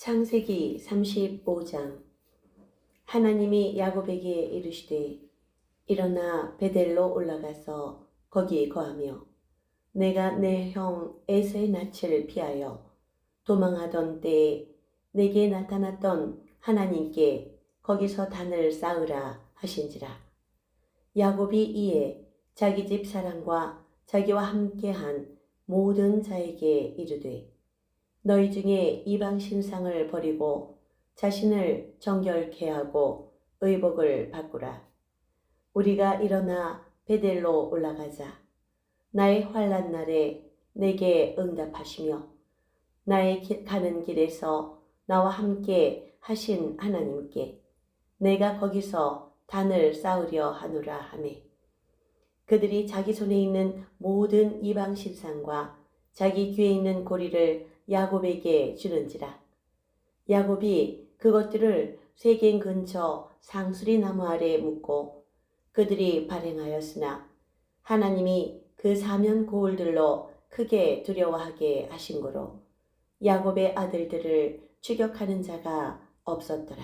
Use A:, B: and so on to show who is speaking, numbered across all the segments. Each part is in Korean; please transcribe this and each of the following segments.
A: 창세기 35장. 하나님이 야곱에게 이르시되 일어나 베델로 올라가서 거기 거하며 내가 내 형 에서의 낯을 피하여 도망하던 때에 내게 나타났던 하나님께 거기서 단을 쌓으라 하신지라. 야곱이 이에 자기 집 사람과 자기와 함께한 모든 자에게 이르되 너희 중에 이방 신상을 버리고 자신을 정결케 하고 의복을 바꾸라. 우리가 일어나 베델로 올라가자. 나의 환난 날에 내게 응답하시며 나의 가는 길에서 나와 함께 하신 하나님께 내가 거기서 단을 쌓으려 하노라 하매 그들이 자기 손에 있는 모든 이방 신상과 자기 귀에 있는 고리를 야곱에게 주는지라. 야곱이 그것들을 세겜 근처 상수리 나무 아래에 묻고 그들이 발행하였으나 하나님이 그 사면 고울들로 크게 두려워하게 하신 고로 야곱의 아들들을 추격하는 자가 없었더라.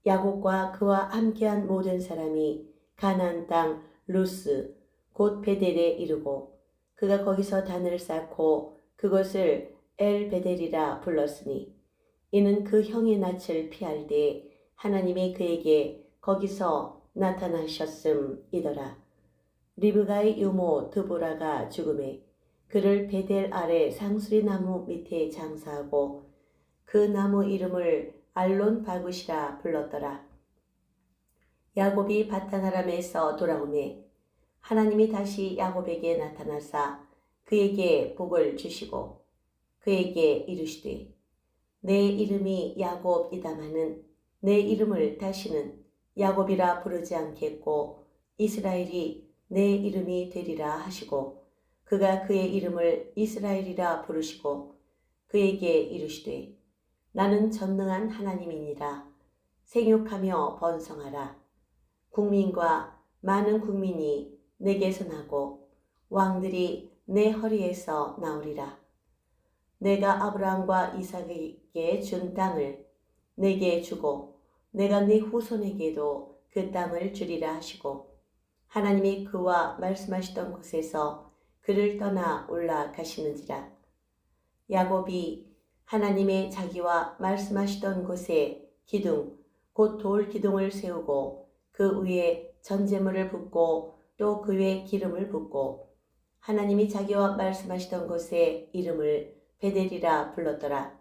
A: 야곱과 그와 함께한 모든 사람이 가나안 땅 루스 곧 베델에 이르고 그가 거기서 단을 쌓고 그것을 엘베델이라 불렀으니 이는 그 형의 낯을 피할 때 하나님이 그에게 거기서 나타나셨음이더라. 리브가의 유모 드보라가 죽음에 그를 베델 아래 상수리 나무 밑에 장사하고 그 나무 이름을 알론 바굿이라 불렀더라. 야곱이 바단 아람에서 돌아오매 하나님이 다시 야곱에게 나타나사 그에게 복을 주시고 그에게 이르시되 내 이름이 야곱이다마는 내 이름을 다시는 야곱이라 부르지 않겠고 이스라엘이 내 이름이 되리라 하시고 그가 그의 이름을 이스라엘이라 부르시고 그에게 이르시되 나는 전능한 하나님이니라. 생육하며 번성하라. 국민과 많은 국민이 내게서 나고 왕들이 내 허리에서 나오리라. 내가 아브라함과 이삭에게 준 땅을 내게 주고 내가 네 후손에게도 그 땅을 주리라 하시고 하나님이 그와 말씀하시던 곳에서 그를 떠나 올라가시는지라. 야곱이 하나님의 자기와 말씀하시던 곳에 기둥 곧 돌 기둥을 세우고 그 위에 전제물을 붓고 또 그 위에 기름을 붓고 하나님이 자기와 말씀하시던 곳에 이름을 베델이라 불렀더라.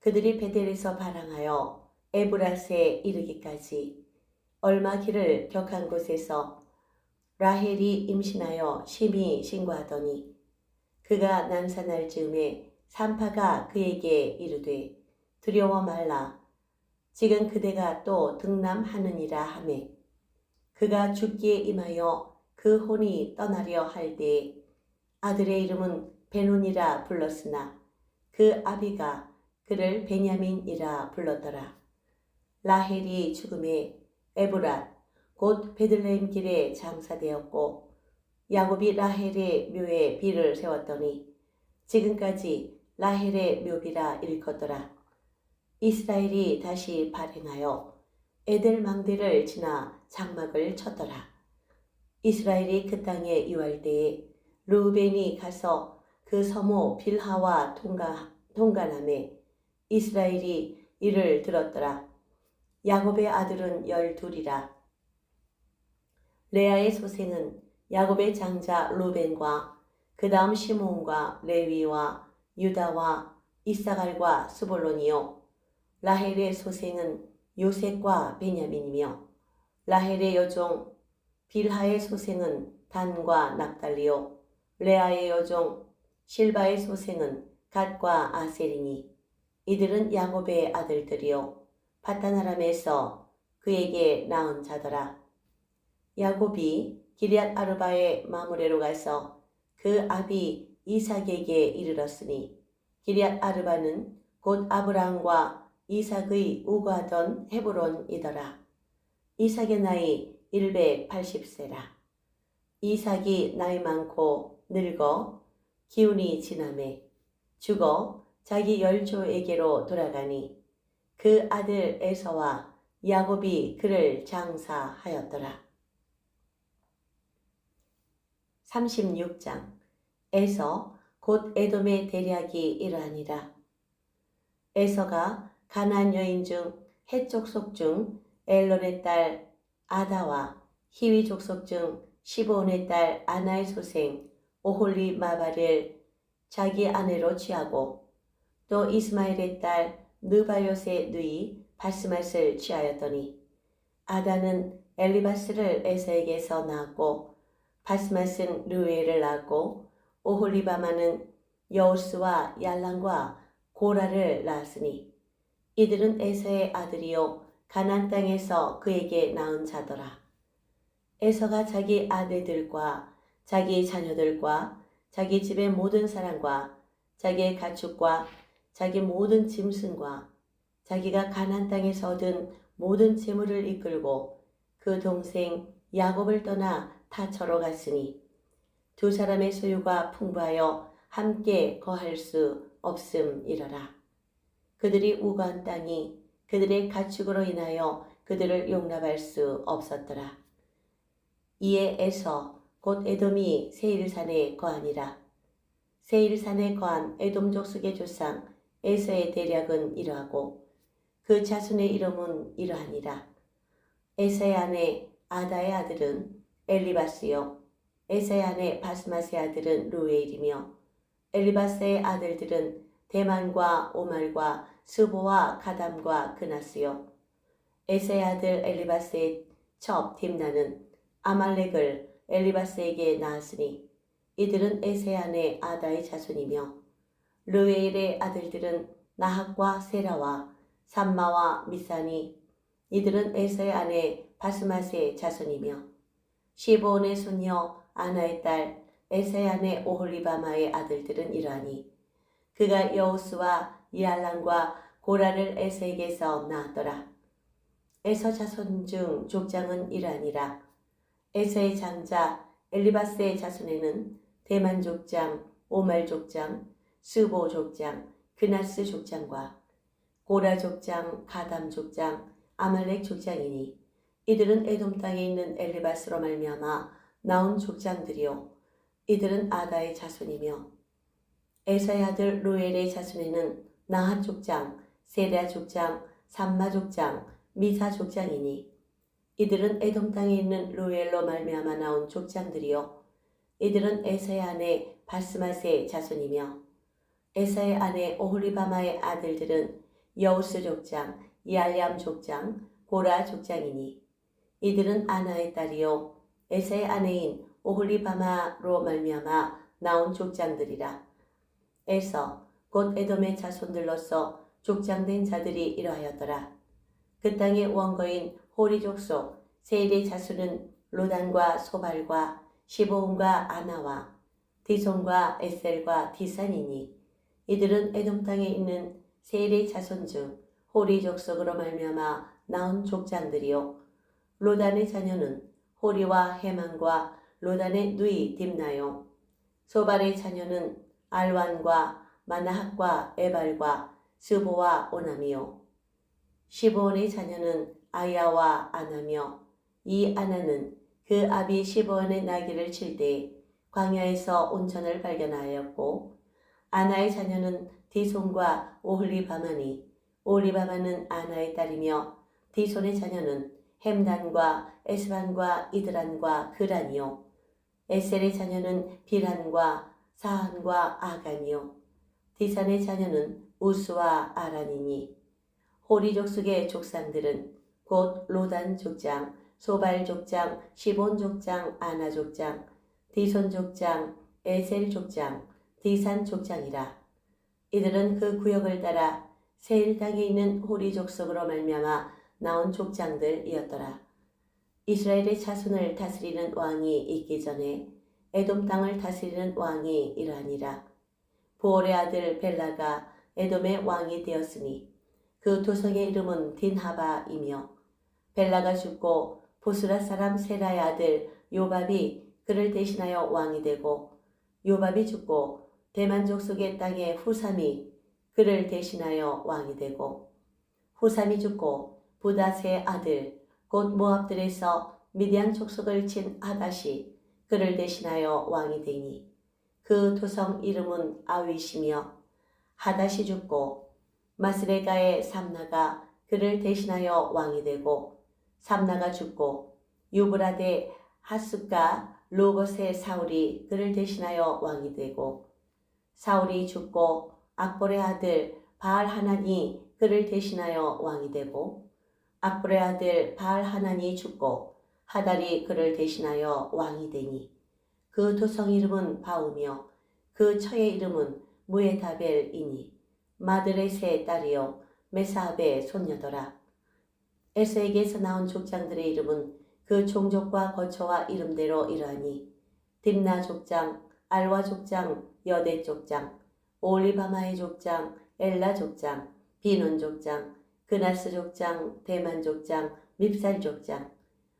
A: 그들이 베델에서 발항하여 에브라스에 이르기까지 얼마 길을 격한 곳에서 라헬이 임신하여 심히 신고하더니 그가 난산할 즈음에 산파가 그에게 이르되 두려워 말라. 지금 그대가 또 등남하느니라 하매 그가 죽기에 임하여 그 혼이 떠나려 할 때에 아들의 이름은 베논이라 불렀으나 그 아비가 그를 베냐민이라 불렀더라. 라헬이 죽음에 에브랏 곧 베들레헴 길에 장사되었고 야곱이 라헬의 묘에 비를 세웠더니 지금까지 라헬의 묘비라 일컫더라. 이스라엘이 다시 발행하여 에델 망대를 지나 장막을 쳤더라. 이스라엘이 그 땅에 유할 때에 르우벤이 가서 그 서모 빌하와 동간하매 이스라엘이 이를 들었더라. 야곱의 아들은 12이라. 레아의 소생은 야곱의 장자 루벤과 그 다음 시몬과 레위와 유다와 이사갈과 스볼론이요 라헬의 소생은 요셉과 베냐민이며 라헬의 여종 빌하의 소생은 단과 납달리요 레아의 여종 실바의 소생은 갓과 아셀이니 이들은 야곱의 아들들이요 바단 아람에서 그에게 낳은 자더라. 야곱이 기럇 아르바의 마므레로 가서 그 아비 이삭에게 이르렀으니 기럇 아르바는 곧 아브라함과 이삭의 우거하던 헤브론이더라. 이삭의 나이 180세라. 이삭이 나이 많고 늙어 기운이 지나매 죽어 자기 열조에게로 돌아가니 그 아들 에서와 야곱이 그를 장사하였더라. 36장 에서 곧 에돔의 대략이 이러하니라. 에서가 가나안 여인 중 헷 족속 중 엘론의 딸 아다와 히위 족속 중 시브온의 딸 아나의 소생 오홀리마바를 자기 아내로 취하고 또 이스마엘의 딸 느바요의 누이 바스맛을 취하였더니 아다는 엘리바스를 에서에게서 낳았고 바스맛은 르웨를 낳았고 오홀리바마는 여우스와 얄란과 고라를 낳았으니 이들은 에서의 아들이요 가나안 땅에서 그에게 낳은 자더라. 에서가 자기 아내들과 자기 자녀들과 자기 집의 모든 사람과 자기의 가축과 자기 모든 짐승과 자기가 가나안 땅에서 얻은 모든 재물을 이끌고 그 동생 야곱을 떠나 타처로 갔으니 두 사람의 소유가 풍부하여 함께 거할 수 없음이러라. 그들이 우거한 땅이 그들의 가축으로 인하여 그들을 용납할 수 없었더라. 이에 에서 곧 에돔이 세일산에 거하니라. 세일산에 거한 에돔 족속의 조상 에서의 대략은 이러하고 그 자손의 이름은 이러하니라. 에서의 아내 아다의 아들은 엘리바스요 에서의 아내 바스맛의 아들은 루웨일이며 엘리바스의 아들들은 대만과 오말과 스보와 가담과 그나스요 에서의 아들 엘리바스의 첩 딥나는 아말렉을 엘리바스에게 낳았으니 이들은 에서의 아내 아다의 자손이며 르웨일의 아들들은 나학과 세라와 삼마와 미사니 이들은 에서의 아내 바스맛의 자손이며 시브온의 손녀 아나의 딸 에서의 아내 오홀리바마의 아들들은 이러하니 그가 여우스와 이알란과 고라를 에서에게서 낳았더라. 에서 자손 중 족장은 이러하니라. 에서의 장자 엘리바스의 자손에는 대만 족장, 오말 족장, 스보 족장, 그나스 족장과 고라 족장, 가담 족장, 아말렉 족장이니 이들은 에돔 땅에 있는 엘리바스로 말미암아 나온 족장들이요 이들은 아다의 자손이며 에서의 아들 루엘의 자손에는 나핫 족장, 세랴 족장, 삼마 족장, 미사 족장이니 이들은 에돔 땅에 있는 루엘로 말미암아 나온 족장들이요 이들은 에서의 아내 바스맛의 자손이며 에서의 아내 오홀리바마의 아들들은 여우스 족장, 이알얌 족장, 고라 족장이니 이들은 아나의 딸이요 에서의 아내인 오홀리바마로 말미암아 나온 족장들이라. 에서 곧 에돔의 자손들로서 족장된 자들이 이러하였더라. 그 땅의 원거인 호리 족속 세일의 자손은 로단과 소발과 시보온과 아나와 디손과 에셀과 디산이니 이들은 에돔 땅에 있는 세일의 자손 중 호리 족속으로 말미암아 나온 족장들이요 로단의 자녀는 호리와 헤만과 로단의 누이 딥나요 소발의 자녀는 알완과 마나학과 에발과 스보와 오남이요 시브온의 자녀는 아야와 아나며 이 아나는 그 아비 시브온의 나귀를 칠 때 광야에서 온천을 발견하였고 아나의 자녀는 디손과 오홀리바마니 오홀리바마는 아나의 딸이며 디손의 자녀는 햄단과 에스반과 이드란과 그란이요 에셀의 자녀는 비란과 사한과 아간이요 디산의 자녀는 우스와 아란이니 호리 족속의 족상들은 곧 로단 족장, 소발 족장, 시본 족장, 아나 족장, 디손 족장, 에셀 족장, 디산 족장이라. 이들은 그 구역을 따라 세일 땅에 있는 호리 족속으로 말미암아 나온 족장들이었더라. 이스라엘의 자손을 다스리는 왕이 있기 전에 에돔 땅을 다스리는 왕이 이러하니라. 보올의 아들 벨라가 에돔의 왕이 되었으니 그 도성의 이름은 딘하바이며 벨라가 죽고 보스라 사람 세라의 아들 요밥이 그를 대신하여 왕이 되고 요밥이 죽고 대만 족속의 땅에 후삼이 그를 대신하여 왕이 되고 후삼이 죽고 부닷의 아들 곧 모압들에서 미디안 족속을 친 하닷이 그를 대신하여 왕이 되니 그 토성 이름은 아윗이며 하닷이 죽고 마스레가의 삼나가 그를 대신하여 왕이 되고 삼나가 죽고 유브라데 하숫과 로봇의 사울이 그를 대신하여 왕이 되고 사울이 죽고 악볼의 아들 바알하난이 그를 대신하여 왕이 되고 악볼의 아들 바알하난이 죽고 하달이 그를 대신하여 왕이 되니 그 도성 이름은 바우며 그 처의 이름은 무에다벨이니 마드렛의 딸이요 메사압의 손녀더라. 에서에게서 나온 족장들의 이름은 그 종족과 거처와 이름대로 이러하니 딥나 족장, 알와 족장, 여대 족장, 올리바마의 족장, 엘라 족장, 비논 족장, 그나스 족장, 대만 족장, 밉살 족장,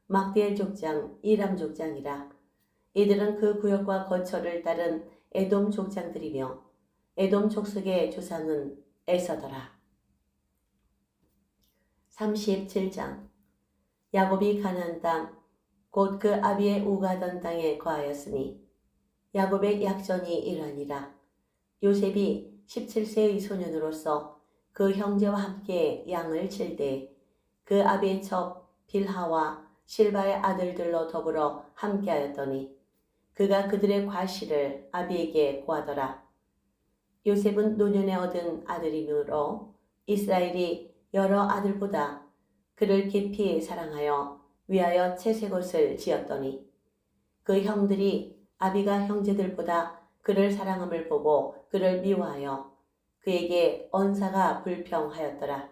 A: 막디엘 족장, 이람 족장이라. 이들은 그 구역과 거처를 따른 에돔 족장들이며 에돔 족속의 조상은 에서더라. 37장 야곱이 가나안 땅 곧 그 아비의 우가던 땅에 거하였으니 야곱의 약전이 이러하니라. 요셉이 17세의 소년으로서 그 형제와 함께 양을 칠 때 그 아비의 첩 빌하와 실바의 아들들로 더불어 함께하였더니 그가 그들의 과실을 아비에게 고하더라. 요셉은 노년에 얻은 아들이므로 이스라엘이 여러 아들보다 그를 깊이 사랑하여 위하여 채색옷을 지었더니 그 형들이 아비가 형제들보다 그를 사랑함을 보고 그를 미워하여 그에게 언사가 불평하였더라.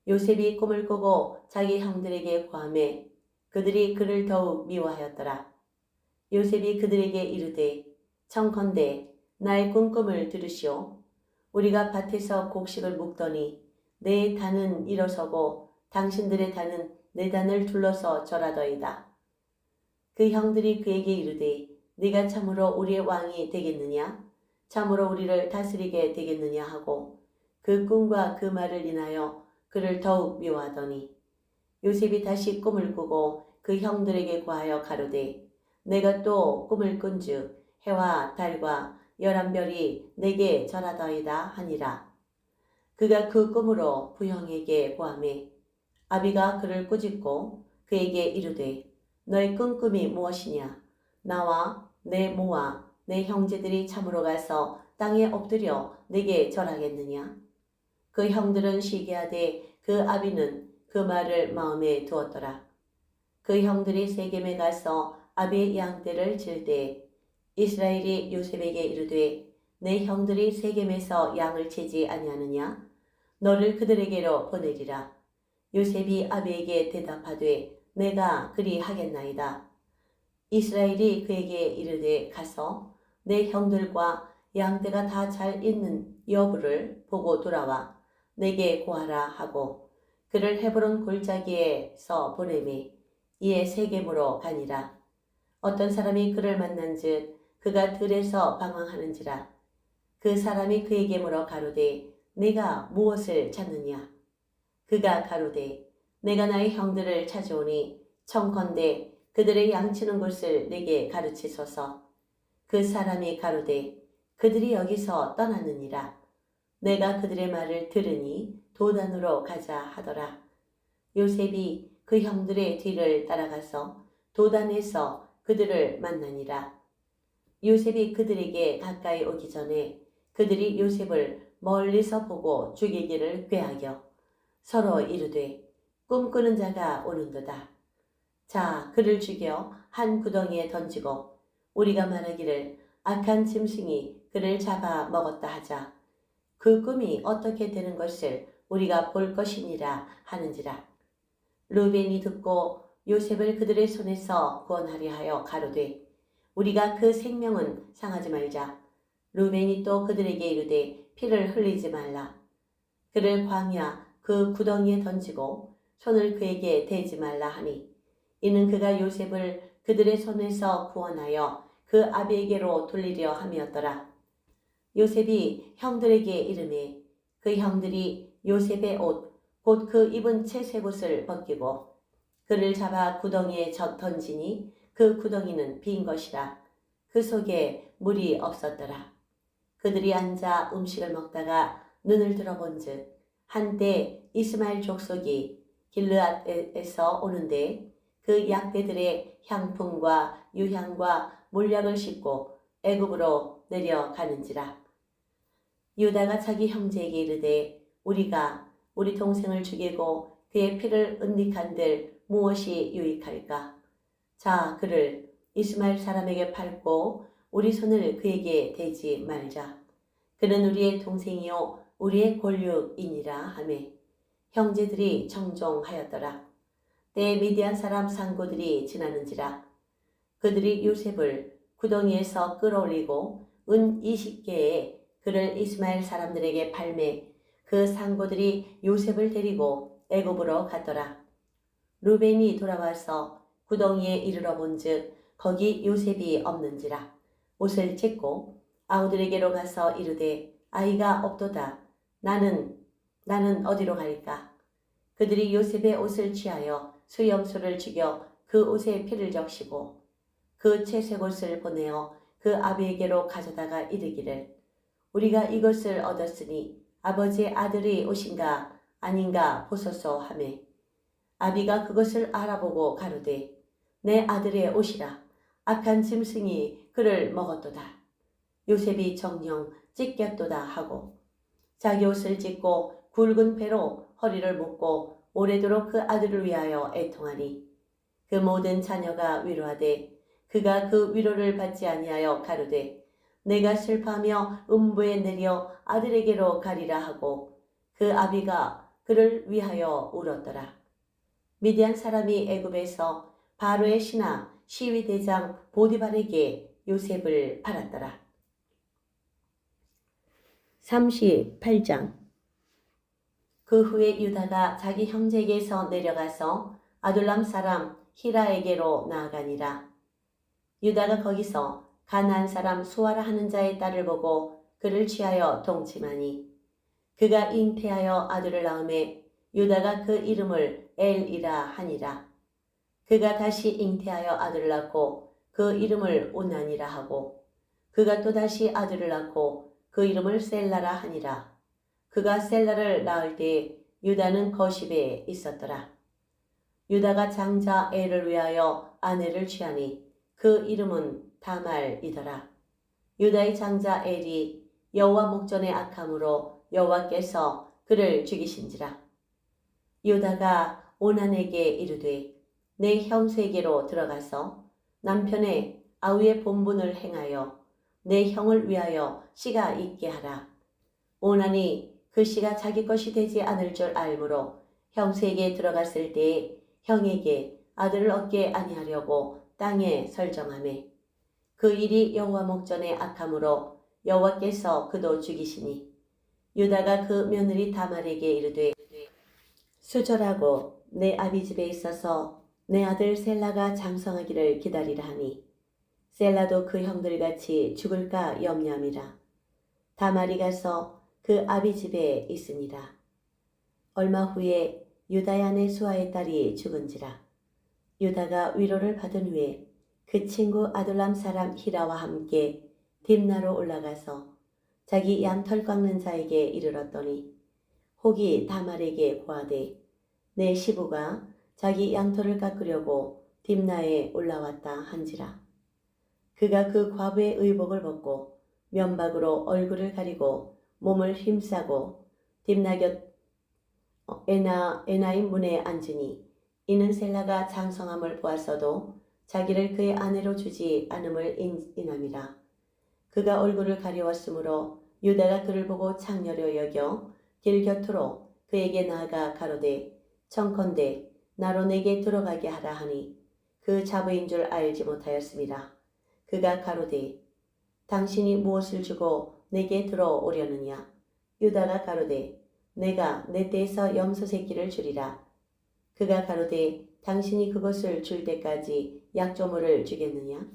A: 요셉이 꿈을 꾸고 자기 형들에게 고하매 그들이 그를 더욱 미워하였더라. 요셉이 그들에게 이르되 청컨대 나의 꿈을 들으시오. 우리가 밭에서 곡식을 묵더니 내 단은 일어서고 당신들의 단은 내 단을 둘러서 절하더이다. 그 형들이 그에게 이르되 네가 참으로 우리의 왕이 되겠느냐? 참으로 우리를 다스리게 되겠느냐 하고 그 꿈과 그 말을 인하여 그를 더욱 미워하더니 요셉이 다시 꿈을 꾸고 그 형들에게 고하여 가로되 내가 또 꿈을 꾼즉 해와 달과 11별이 내게 절하더이다 하니라. 그가 그 꿈으로 부형에게 고하매 아비가 그를 꾸짖고 그에게 이르되 너의 꾼 꿈이 무엇이냐? 나와 내 모와 내 형제들이 참으로 가서 땅에 엎드려 내게 절하겠느냐? 그 형들은 시기하되 그 아비는 그 말을 마음에 두었더라. 그 형들이 세겜에 가서 아비의 양떼를 칠 때 이스라엘이 요셉에게 이르되 내 형들이 세겜에서 양을 치지 아니하느냐? 너를 그들에게로 보내리라. 요셉이 아비에게 대답하되 내가 그리 하겠나이다. 이스라엘이 그에게 이르되 가서 내 형들과 양떼가 다 잘 있는 여부를 보고 돌아와 내게 고하라 하고 그를 헤브론 골짜기에서 보내매 이에 세겜으로 가니라. 어떤 사람이 그를 만난즉 그가 들에서 방황하는지라. 그 사람이 그에게 물어 가로되 네가 무엇을 찾느냐? 그가 가로되 내가 나의 형들을 찾아오니 청컨대 그들의 양치는 곳을 내게 가르치소서. 그 사람이 가로되 그들이 여기서 떠났느니라. 내가 그들의 말을 들으니 도단으로 가자 하더라. 요셉이 그 형들의 뒤를 따라가서 도단에서 그들을 만나니라. 요셉이 그들에게 가까이 오기 전에 그들이 요셉을 멀리서 보고 죽이기를 꾀하여 서로 이르되 꿈꾸는 자가 오는도다. 자, 그를 죽여 한 구덩이에 던지고 우리가 말하기를 악한 짐승이 그를 잡아 먹었다 하자. 그 꿈이 어떻게 되는 것을 우리가 볼 것이니라 하는지라. 르벤이 듣고 요셉을 그들의 손에서 구원하려 하여 가로되 우리가 그 생명은 상하지 말자. 르벤이 또 그들에게 이르되 피를 흘리지 말라. 그를 광야 그 구덩이에 던지고 손을 그에게 대지 말라 하니 이는 그가 요셉을 그들의 손에서 구원하여 그 아비에게로 돌리려 함이었더라. 요셉이 형들에게 이르매 그 형들이 요셉의 옷 곧 그 입은 채 새 옷을 벗기고 그를 잡아 구덩이에 던지니 그 구덩이는 빈 것이라. 그 속에 물이 없었더라. 그들이 앉아 음식을 먹다가 눈을 들어본즉 한때 이스마엘 족속이 길르앗에서 오는데 그 약대들의 향품과 유향과 몰약을 싣고 애굽으로 내려가는지라. 유다가 자기 형제에게 이르되 우리가 우리 동생을 죽이고 그의 피를 은닉한들 무엇이 유익할까? 자, 그를 이스마엘 사람에게 팔고 우리 손을 그에게 대지 말자. 그는 우리의 동생이요 우리의 권력이니라 하매 형제들이 청종하였더라. 때에 미디안 사람 상고들이 지나는지라. 그들이 요셉을 구덩이에서 끌어올리고 은 20개에 그를 이스마엘 사람들에게 팔매 그 상고들이 요셉을 데리고 애굽으로 갔더라. 루벤이 돌아와서 구덩이에 이르러 본즉 거기 요셉이 없는지라. 옷을 찢고 아우들에게로 가서 이르되 아이가 없도다. 나는 어디로 갈까? 그들이 요셉의 옷을 취하여 수염소를 죽여 그 옷에 피를 적시고 그 채색 옷을 보내어 그 아비에게로 가져다가 이르기를 우리가 이것을 얻었으니 아버지의 아들이 옷인가 아닌가 보소서 하매 아비가 그것을 알아보고 가로되 내 아들의 옷이라. 악한 짐승이 그를 먹었도다. 요셉이 정녕 찢겼도다 하고 자기 옷을 찢고 굵은 배로 허리를 묶고 오래도록 그 아들을 위하여 애통하니 그 모든 자녀가 위로하되 그가 그 위로를 받지 아니하여 가로되 내가 슬퍼하며 음부에 내려 아들에게로 가리라 하고 그 아비가 그를 위하여 울었더라. 미디안 사람이 애굽에서 바로의 신하 시위대장 보디발에게 요셉을 팔았더라. 38장. 그 후에 유다가 자기 형제에게서 내려가서 아둘람 사람 히라에게로 나아가니라. 유다가 거기서 가나안 사람 수아라 하는 자의 딸을 보고 그를 취하여 동침하니 그가 잉태하여 아들을 낳음에 유다가 그 이름을 엘이라 하니라. 그가 다시 잉태하여 아들을 낳고 그 이름을 오난이라 하고 그가 또다시 아들을 낳고 그 이름을 셀라라 하니라. 그가 셀라를 낳을 때 유다는 거십에 있었더라. 유다가 장자 엘을 위하여 아내를 취하니 그 이름은 다말이더라. 유다의 장자 엘이 여호와 목전에 악함으로 여호와께서 그를 죽이신지라. 유다가 오난에게 이르되 내 형세에게로 들어가서 남편의 아우의 본분을 행하여 내 형을 위하여 씨가 있게 하라. 오난이 그 씨가 자기 것이 되지 않을 줄 알므로 형세에게 들어갔을 때에 형에게 아들을 얻게 아니하려고 땅에 설정하매 그 일이 여호와 목전에 악함으로 여호와께서 그도 죽이시니 유다가 그 며느리 다말에게 이르되 수절하고 내 아비 집에 있어서 내 아들 셀라가 장성하기를 기다리라 하니 셀라도 그 형들같이 죽을까 염려함이라. 다말이 가서 그 아비 집에 있으니라. 얼마 후에 유다의 아내 수아의 딸이 죽은지라. 유다가 위로를 받은 후에 그 친구 아둘람 사람 히라와 함께 딥나로 올라가서 자기 양털 깎는 자에게 이르렀더니 혹이 다말에게 고하되 내 시부가 자기 양털을 깎으려고 딥나에 올라왔다 한지라. 그가 그 과부의 의복을 벗고 면박으로 얼굴을 가리고 몸을 힘싸고 딥나 곁 에나임 문에 앉으니 이는 셀라가 장성함을 보았어도 자기를 그의 아내로 주지 않음을 인함이라. 그가 얼굴을 가려웠으므로 유다가 그를 보고 창녀려 여겨 길 곁으로 그에게 나아가 가로되 청컨대 나로 내게 들어가게 하라 하니 그 자부인 줄 알지 못하였습니다. 그가 가로되 당신이 무엇을 주고 내게 들어오려느냐? 유다가 가로되 내가 내 떼에서 염소 새끼를 주리라. 그가 가로되 당신이 그것을 줄 때까지 약조물을 주겠느냐?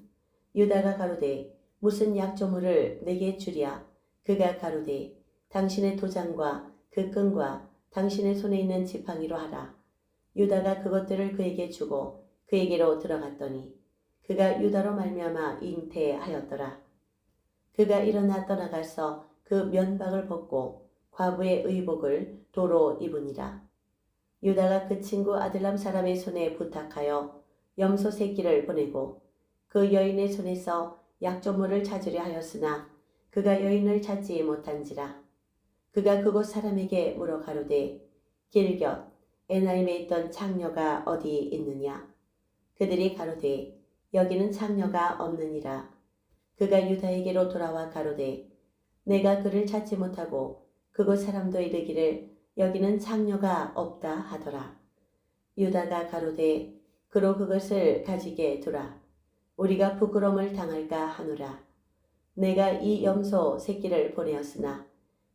A: 유다가 가로되 무슨 약조물을 내게 주랴? 그가 가로되 당신의 도장과 그 끈과 당신의 손에 있는 지팡이로 하라. 유다가 그것들을 그에게 주고 그에게로 들어갔더니 그가 유다로 말미암아 잉태하였더라. 그가 일어나 떠나가서 그 면박을 벗고 과부의 의복을 도로 입으니라. 유다가 그 친구 아들람 사람의 손에 부탁하여 염소 새끼를 보내고 그 여인의 손에서 약조물을 찾으려 하였으나 그가 여인을 찾지 못한지라. 그가 그곳 사람에게 물어 가로되 길곁 에나임에 있던 창녀가 어디 있느냐. 그들이 가로되 여기는 창녀가 없느니라. 그가 유다에게로 돌아와 가로되 내가 그를 찾지 못하고 그곳 사람도 이르기를 여기는 창녀가 없다 하더라. 유다가 가로되 그로 그것을 가지게 두라. 우리가 부끄러움을 당할까 하노라. 내가 이 염소 새끼를 보내었으나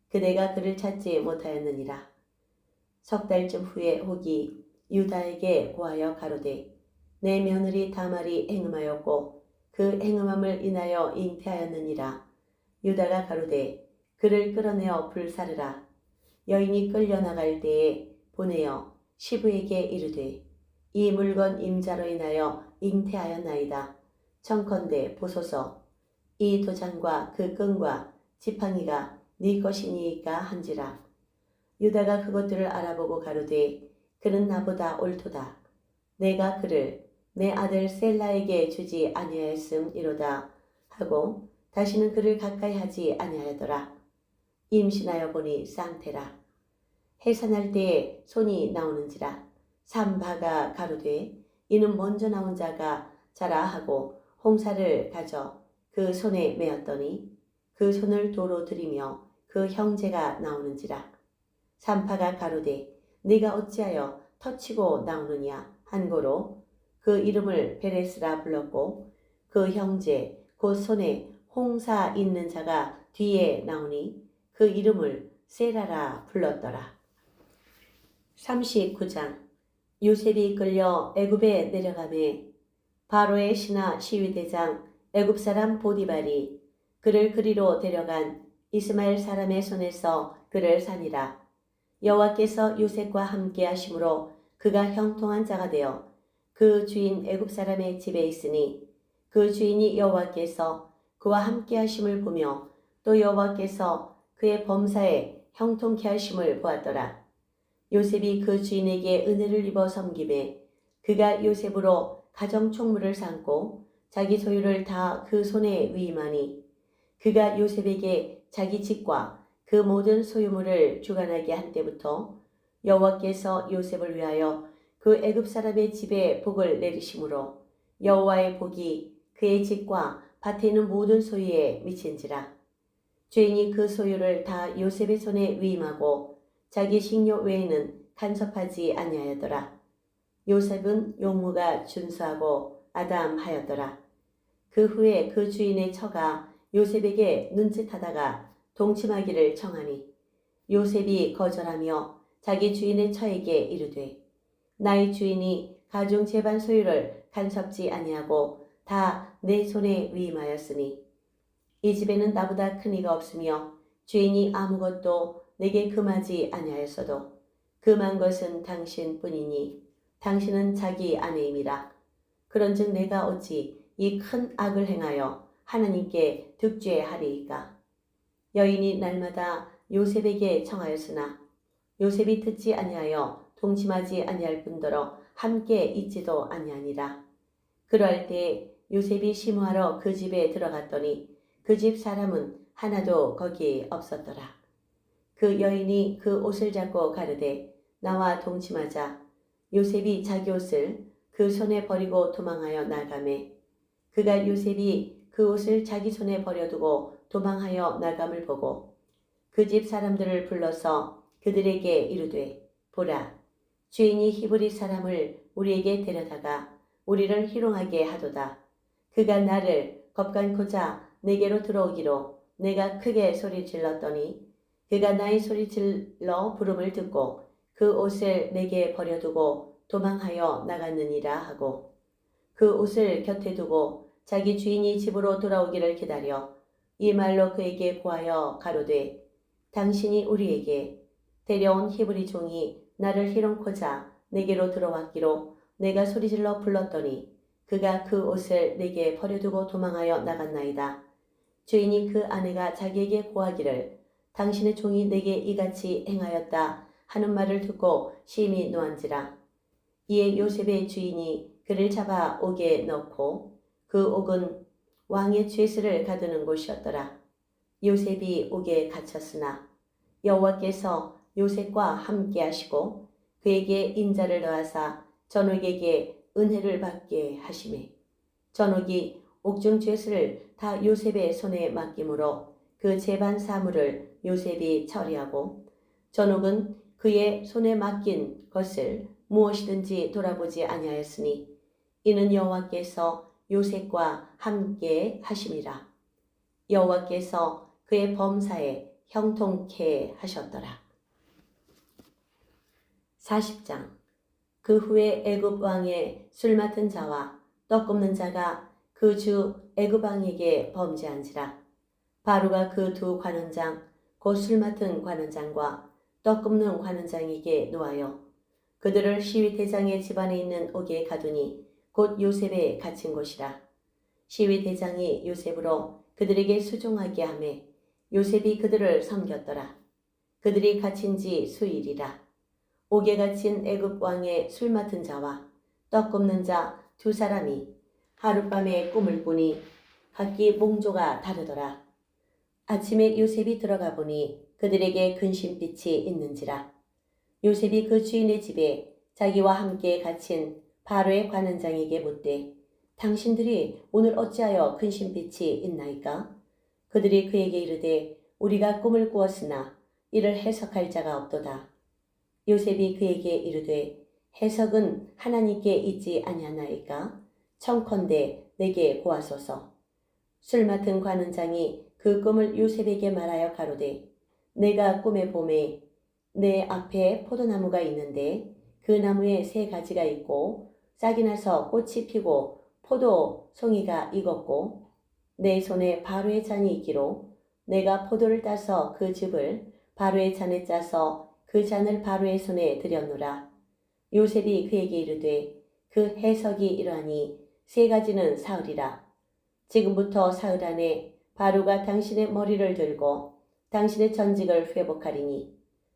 A: 그대가 그를 찾지 못하였느니라. 석 달쯤 후에 혹이 유다에게 고하여 가로되 내 며느리 다말이 행음하였고 그 행음함을 인하여 잉태하였느니라. 유다가 가로되 그를 끌어내어 불사르라. 여인이 끌려나갈 때에 보내어 시부에게 이르되 이 물건 임자로 인하여 잉태하였나이다. 청컨대 보소서. 이 도장과 그 끈과 지팡이가 네 것이니이까 한지라. 유다가 그것들을 알아보고 가로되 그는 나보다 옳도다. 내가 그를 내 아들 셀라에게 주지 아니하였음이로다 하고 다시는 그를 가까이 하지 아니하였더라. 임신하여 보니 쌍태라. 해산할 때에 손이 나오는지라. 삼바가 가로되 이는 먼저 나온 자가 자라 하고 홍사를 가져 그 손에 메었더니 그 손을 도로 들이며 그 형제가 나오는지라. 삼파가 가로되 네가 어찌하여 터치고 나오느냐 한고로 그 이름을 베레스라 불렀고 그 형제 곧 손에 홍사 있는 자가 뒤에 나오니 그 이름을 세라라 불렀더라. 39장. 요셉이 끌려 애굽에 내려가매 바로의 신하 시위대장 애굽 사람 보디발이 그를 그리로 데려간 이스마엘 사람의 손에서 그를 산이라. 여호와께서 요셉과 함께 하심으로 그가 형통한 자가 되어 그 주인 애굽 사람의 집에 있으니 그 주인이 여호와께서 그와 함께 하심을 보며 또 여호와께서 그의 범사에 형통케 하심을 보았더라. 요셉이 그 주인에게 은혜를 입어 섬김에 그가 요셉으로 가정 총무를 삼고 자기 소유를 다 그 손에 위임하니 그가 요셉에게 자기 집과 그 모든 소유물을 주관하게 한 때부터 여호와께서 요셉을 위하여 그 애굽 사람의 집에 복을 내리심으로 여호와의 복이 그의 집과 밭에 있는 모든 소유에 미친지라. 주인이 그 소유를 다 요셉의 손에 위임하고 자기 식료 외에는 간섭하지 아니하였더라. 요셉은 용무가 준수하고 아담하였더라. 그 후에 그 주인의 처가 요셉에게 눈짓하다가 동침하기를 청하니 요셉이 거절하며 자기 주인의 처에게 이르되 나의 주인이 가중 재반 소유를 간섭지 아니하고 다 내 손에 위임하였으니 이 집에는 나보다 큰 이가 없으며 주인이 아무것도 내게 금하지 아니하였어도 금한 것은 당신뿐이니 당신은 자기 아내임이라. 그런즉 내가 어찌 이 큰 악을 행하여 하나님께 득죄하리이까. 여인이 날마다 요셉에게 청하였으나 요셉이 듣지 아니하여 동침하지 아니할 뿐더러 함께 있지도 아니하니라. 그러할 때 요셉이 시무하러 그 집에 들어갔더니 그 집 사람은 하나도 거기 없었더라. 그 여인이 그 옷을 잡고 가르되 나와 동침하자. 요셉이 자기 옷을 그 손에 버리고 도망하여 나가매 그가 요셉이 그 옷을 자기 손에 버려두고 도망하여 나감을 보고 그 집 사람들을 불러서 그들에게 이르되 보라 주인이 히브리 사람을 우리에게 데려다가 우리를 희롱하게 하도다. 그가 나를 겁간코자 내게로 들어오기로 내가 크게 소리 질렀더니 그가 나의 소리 질러 부름을 듣고 그 옷을 내게 버려두고 도망하여 나갔느니라 하고 그 옷을 곁에 두고 자기 주인이 집으로 돌아오기를 기다려 이 말로 그에게 고하여 가로되 당신이 우리에게 데려온 히브리 종이 나를 희롱코자 내게로 들어왔기로 내가 소리질러 불렀더니 그가 그 옷을 내게 버려두고 도망하여 나갔나이다. 주인이 그 아내가 자기에게 고하기를 당신의 종이 내게 이같이 행하였다 하는 말을 듣고 심히 노한지라. 이에 요셉의 주인이 그를 잡아 옥에 넣고 그 옥은 왕의 죄수를 가두는 곳이었더라. 요셉이 옥에 갇혔으나 여호와께서 요셉과 함께 하시고 그에게 인자를 더하사 전옥에게 은혜를 받게 하시매 전옥이 옥중 죄수를 다 요셉의 손에 맡김으로 그 재반 사물을 요셉이 처리하고 전옥은 그의 손에 맡긴 것을 무엇이든지 돌아보지 아니하였으니 이는 여호와께서 요셉과 함께 하심이라. 여호와께서 그의 범사에 형통케 하셨더라. 40장. 그 후에 애굽 왕의 술 맡은 자와 떡 굽는 자가 그 주 애굽 왕에게 범죄한지라. 바로가 그 두 관원장 곧 술 맡은 관원장과 떡 굽는 관원장에게 노하여 그들을 시위대장의 집안에 있는 옥에 가두니 곧 요셉에 갇힌 곳이라. 시위대장이 요셉으로 그들에게 수종하게 하매 요셉이 그들을 섬겼더라. 그들이 갇힌 지 수일이라. 옥에 갇힌 애굽 왕의 술 맡은 자와 떡 굽는 자 두 사람이 하룻밤에 꿈을 꾸니 각기 몽조가 다르더라. 아침에 요셉이 들어가 보니 그들에게 근심빛이 있는지라. 요셉이 그 주인의 집에 자기와 함께 갇힌 바로의 관원장에게 묻되 당신들이 오늘 어찌하여 근심빛이 있나이까? 그들이 그에게 이르되 우리가 꿈을 꾸었으나 이를 해석할 자가 없도다. 요셉이 그에게 이르되 해석은 하나님께 있지 아니하나이까? 청컨대 내게 고하소서. 술 맡은 관원장이 그 꿈을 요셉에게 말하여 가로되 내가 꿈에 보매 내 앞에 포도나무가 있는데 그 나무에 세 가지가 있고 싹이 나서 꽃이 피고 포도 송이가 익었고 내 손에 바로의 잔이 있기로 내가 포도를 따서 그 즙을 바로의 잔에 짜서 그 잔을 바로의 손에 들였노라. 요셉이 그에게 이르되 그 해석이 이러하니 세 가지는 사흘이라. 지금부터 사흘 안에 바로가 당신의 머리를 들고 당신의 전직을 회복하리니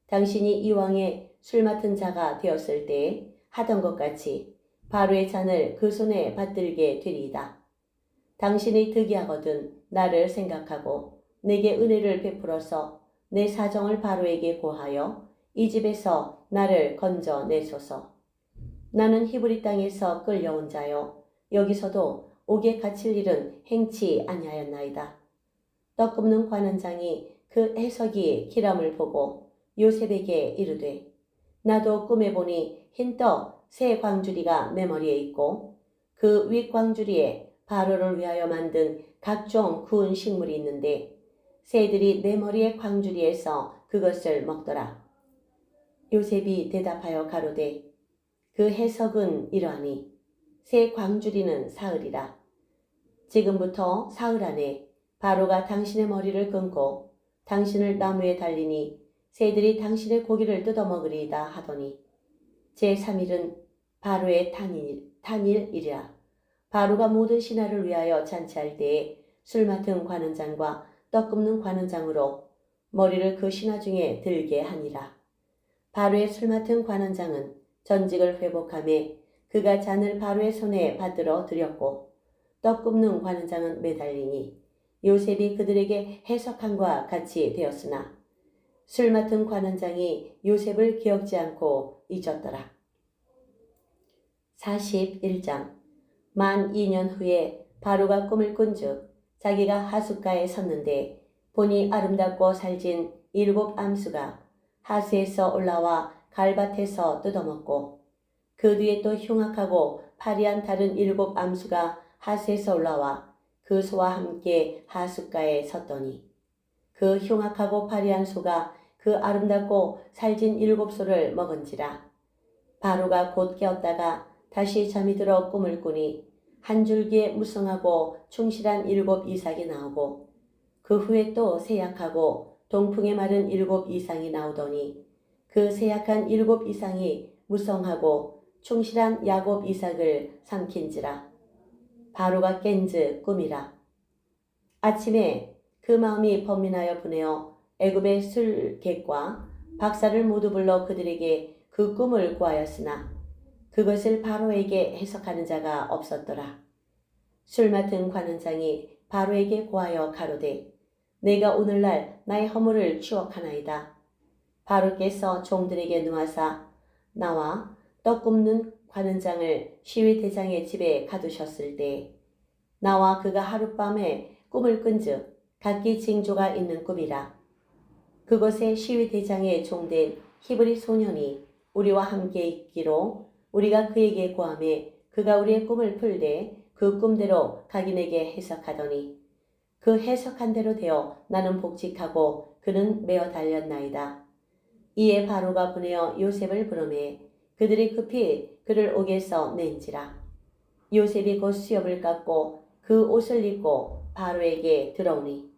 A: 당신이 이 왕의 술 맡은 자가 되었을 때에 하던 것 같이 바로의 잔을 그 손에 받들게 되리이다. 당신이 득이하거든 나를 생각하고 내게 은혜를 베풀어서 내 사정을 바로에게 고하여 이 집에서 나를 건져내소서. 나는 히브리 땅에서 끌려온 자요 여기서도 옥에 갇힐 일은 행치 아니하였나이다. 떡 굽는 관원장이 그 해석이 기람을 보고 요셉에게 이르되 나도 꿈에 보니 흰 떡 세 광주리가 내 머리에 있고 그 윗 광주리에 바로를 위하여 만든 각종 구운 식물이 있는데 새들이 내 머리의 광주리에서 그것을 먹더라. 요셉이 대답하여 가로되 그 해석은 이러하니 새 광주리는 사흘이라. 지금부터 사흘 안에 바로가 당신의 머리를 끊고 당신을 나무에 달리니 새들이 당신의 고기를 뜯어먹으리이다 하더니 제3일은 바로의 탄일이라. 바로가 모든 신하를 위하여 잔치할 때에 술 맡은 관원장과 떡 굽는 관원장으로 머리를 그 신하 중에 들게 하니라. 바로의 술 맡은 관원장은 전직을 회복하매 그가 잔을 바로의 손에 받들어 드렸고 떡 굽는 관원장은 매달리니 요셉이 그들에게 해석함과 같이 되었으나 술 맡은 관원장이 요셉을 기억지 않고 잊었더라. 41장. 만 2년 후에 바로가 꿈을 꾼즉 자기가 하숫가에 섰는데 보니 아름답고 살진 7 암수가 하수에서 올라와 갈밭에서 뜯어먹고 그 뒤에 또 흉악하고 파리한 다른 7 암수가 하수에서 올라와 그 소와 함께 하숫가에 섰더니 그 흉악하고 파리한 소가 그 아름답고 살진 7 소를 먹은지라. 바로가 곧 깨었다가 다시 잠이 들어 꿈을 꾸니 한 줄기에 무성하고 충실한 7 이삭이 나오고 그 후에 또 세약하고 동풍에 마른 7 이상이 나오더니 그 세약한 7 이상이 무성하고 충실한 야곱 이삭을 삼킨지라. 바로가 깬즉 꿈이라. 아침에 그 마음이 번민하여 분하여 애굽의 술객과 박사를 모두 불러 그들에게 그 꿈을 구하였으나 그것을 바로에게 해석하는 자가 없었더라. 술 맡은 관원장이 바로에게 고하여 가로되 내가 오늘날 나의 허물을 추억하나이다. 바로께서 종들에게 능하사 나와 떡 굽는 관원장을 시위대장의 집에 가두셨을 때 나와 그가 하룻밤에 꿈을 꾼즉 각기 징조가 있는 꿈이라. 그곳에 시위대장의 종된 히브리 소년이 우리와 함께 있기로 우리가 그에게 고하매 그가 우리의 꿈을 풀되 그 꿈대로 각인에게 해석하더니 그 해석한 대로 되어 나는 복직하고 그는 메어 달렸나이다. 이에 바로가 보내어 요셉을 부르매 그들이 급히 그를 옥에서 낸지라. 요셉이 곧 수염을 깎고 그 옷을 입고 바로에게 들어오니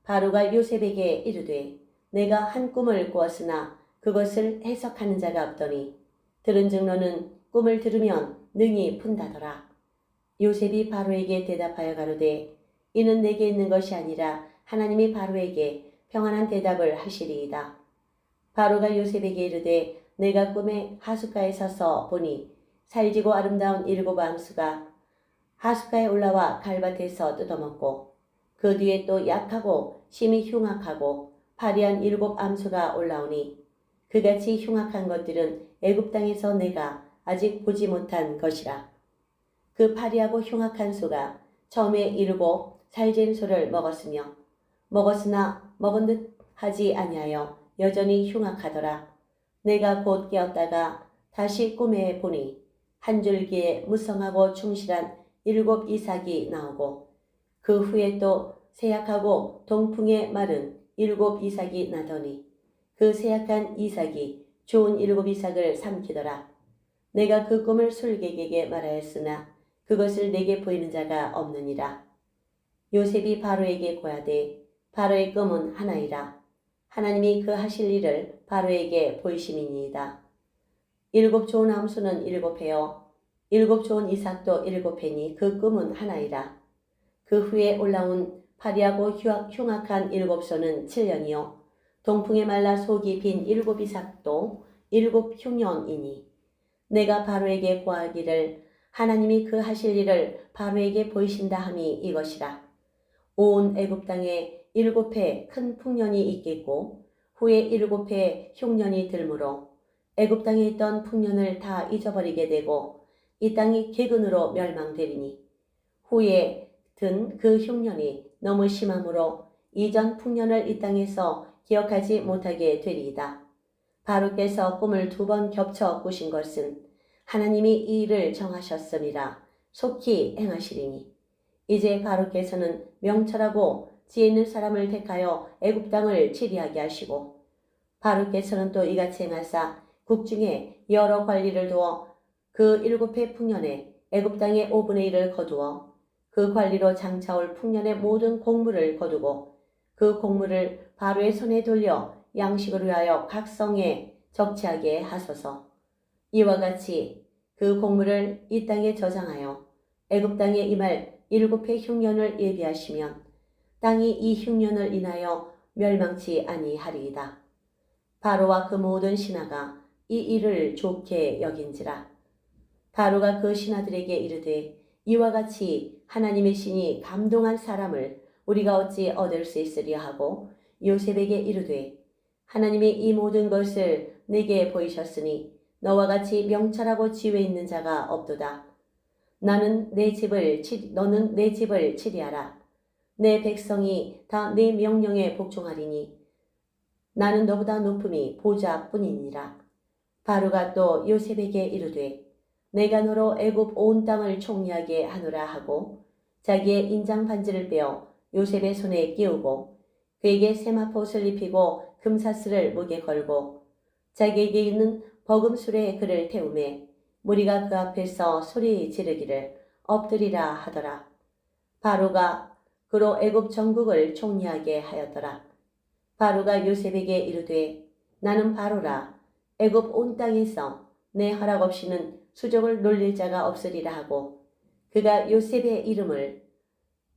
A: 바로가 요셉에게 이르되 내가 한 꿈을 꾸었으나 그것을 해석하는 자가 없더니 들은즉 너는 꿈을 들으면 능히 푼다더라. 요셉이 바로에게 대답하여 가로되 이는 내게 있는 것이 아니라 하나님이 바로에게 평안한 대답을 하시리이다. 바로가 요셉에게 이르되 내가 꿈에 하숫가에 서서 보니 살지고 아름다운 7 암수가 하숫가에 올라와 갈밭에서 뜯어먹고 그 뒤에 또 약하고 심히 흉악하고 파리한 7 암수가 올라오니 그같이 흉악한 것들은 애굽 땅에서 내가 아직 보지 못한 것이라. 그 파리하고 흉악한 소가 처음에 이르고 살진 소를 먹었으나 먹은 듯 하지 아니하여 여전히 흉악하더라. 내가 곧 깨었다가 다시 꿈에 보니 한 줄기에 무성하고 충실한 7 이삭이 나오고 그 후에 또 세약하고 동풍에 마른 7 이삭이 나더니 그 세약한 이삭이 좋은 7 이삭을 삼키더라. 내가 그 꿈을 술객에게 말하였으나 그것을 내게 보이는 자가 없느니라. 요셉이 바로에게 고하되 바로의 꿈은 하나이라. 하나님이 그 하실 일을 바로에게 보이심이니이다. 7 좋은 암수는 7회요 7 좋은 이삭도 7회니 그 꿈은 하나이라. 그 후에 올라온 파리하고 흉악한 7소는 7년이요 동풍에 말라 속이 빈 7 이삭도 7 흉년이니 내가 바로에게 고하기를 하나님이 그 하실 일을 바로에게 보이신다 함이 이것이라. 온 애굽 땅에 7해 큰 풍년이 있겠고 후에 7해 흉년이 들므로 애굽 땅에 있던 풍년을 다 잊어버리게 되고 이 땅이 개근으로 멸망되리니 후에 든 그 흉년이 너무 심함으로 이전 풍년을 이 땅에서 기억하지 못하게 되리이다. 바로께서 꿈을 2번 겹쳐 꾸신 것은 하나님이 이 일을 정하셨음이라 속히 행하시리니 이제 바로께서는 명철하고 지혜 있는 사람을 택하여 애굽 땅을 치리하게 하시고 바로께서는 또 이같이 행하사 국중에 여러 관리를 두어 그 7해 풍년에 애굽 땅의 5분의 1을 거두어 그 관리로 장차올 풍년의 모든 곡물을 거두고 그 곡물을 바로의 손에 돌려 양식을 위하여 각 성에 적치하게 하소서. 이와 같이 그 곡물을 이 땅에 저장하여 애굽 땅에 임할 7해 흉년을 예비하시면 땅이 이 흉년을 인하여 멸망치 아니하리이다. 바로와 그 모든 신하가 이 일을 좋게 여긴지라. 바로가 그 신하들에게 이르되 이와 같이 하나님의 신이 감동한 사람을 우리가 어찌 얻을 수 있으리야 하고 요셉에게 이르되 하나님이 이 모든 것을 내게 보이셨으니 너와 같이 명철하고 지혜 있는 자가 없도다. 너는 내 집을 치리하라. 내 백성이 다 내 명령에 복종하리니 나는 너보다 높음이 보좌뿐이니라. 바로가 또 요셉에게 이르되 내가 너로 애굽 온 땅을 총리하게 하노라 하고 자기의 인장 반지를 빼어 요셉의 손에 끼우고 그에게 세마포옷을 입히고 금사슬을 목에 걸고 자기에게 있는 버금술에 그를 태우매 무리가 그 앞에서 소리 지르기를 엎드리라 하더라. 바로가 그로 애굽 전국을 총리하게 하였더라. 바로가 요셉에게 이르되 나는 바로라. 애굽 온 땅에서 내 허락 없이는 수족을 놀릴 자가 없으리라 하고 그가 요셉의 이름을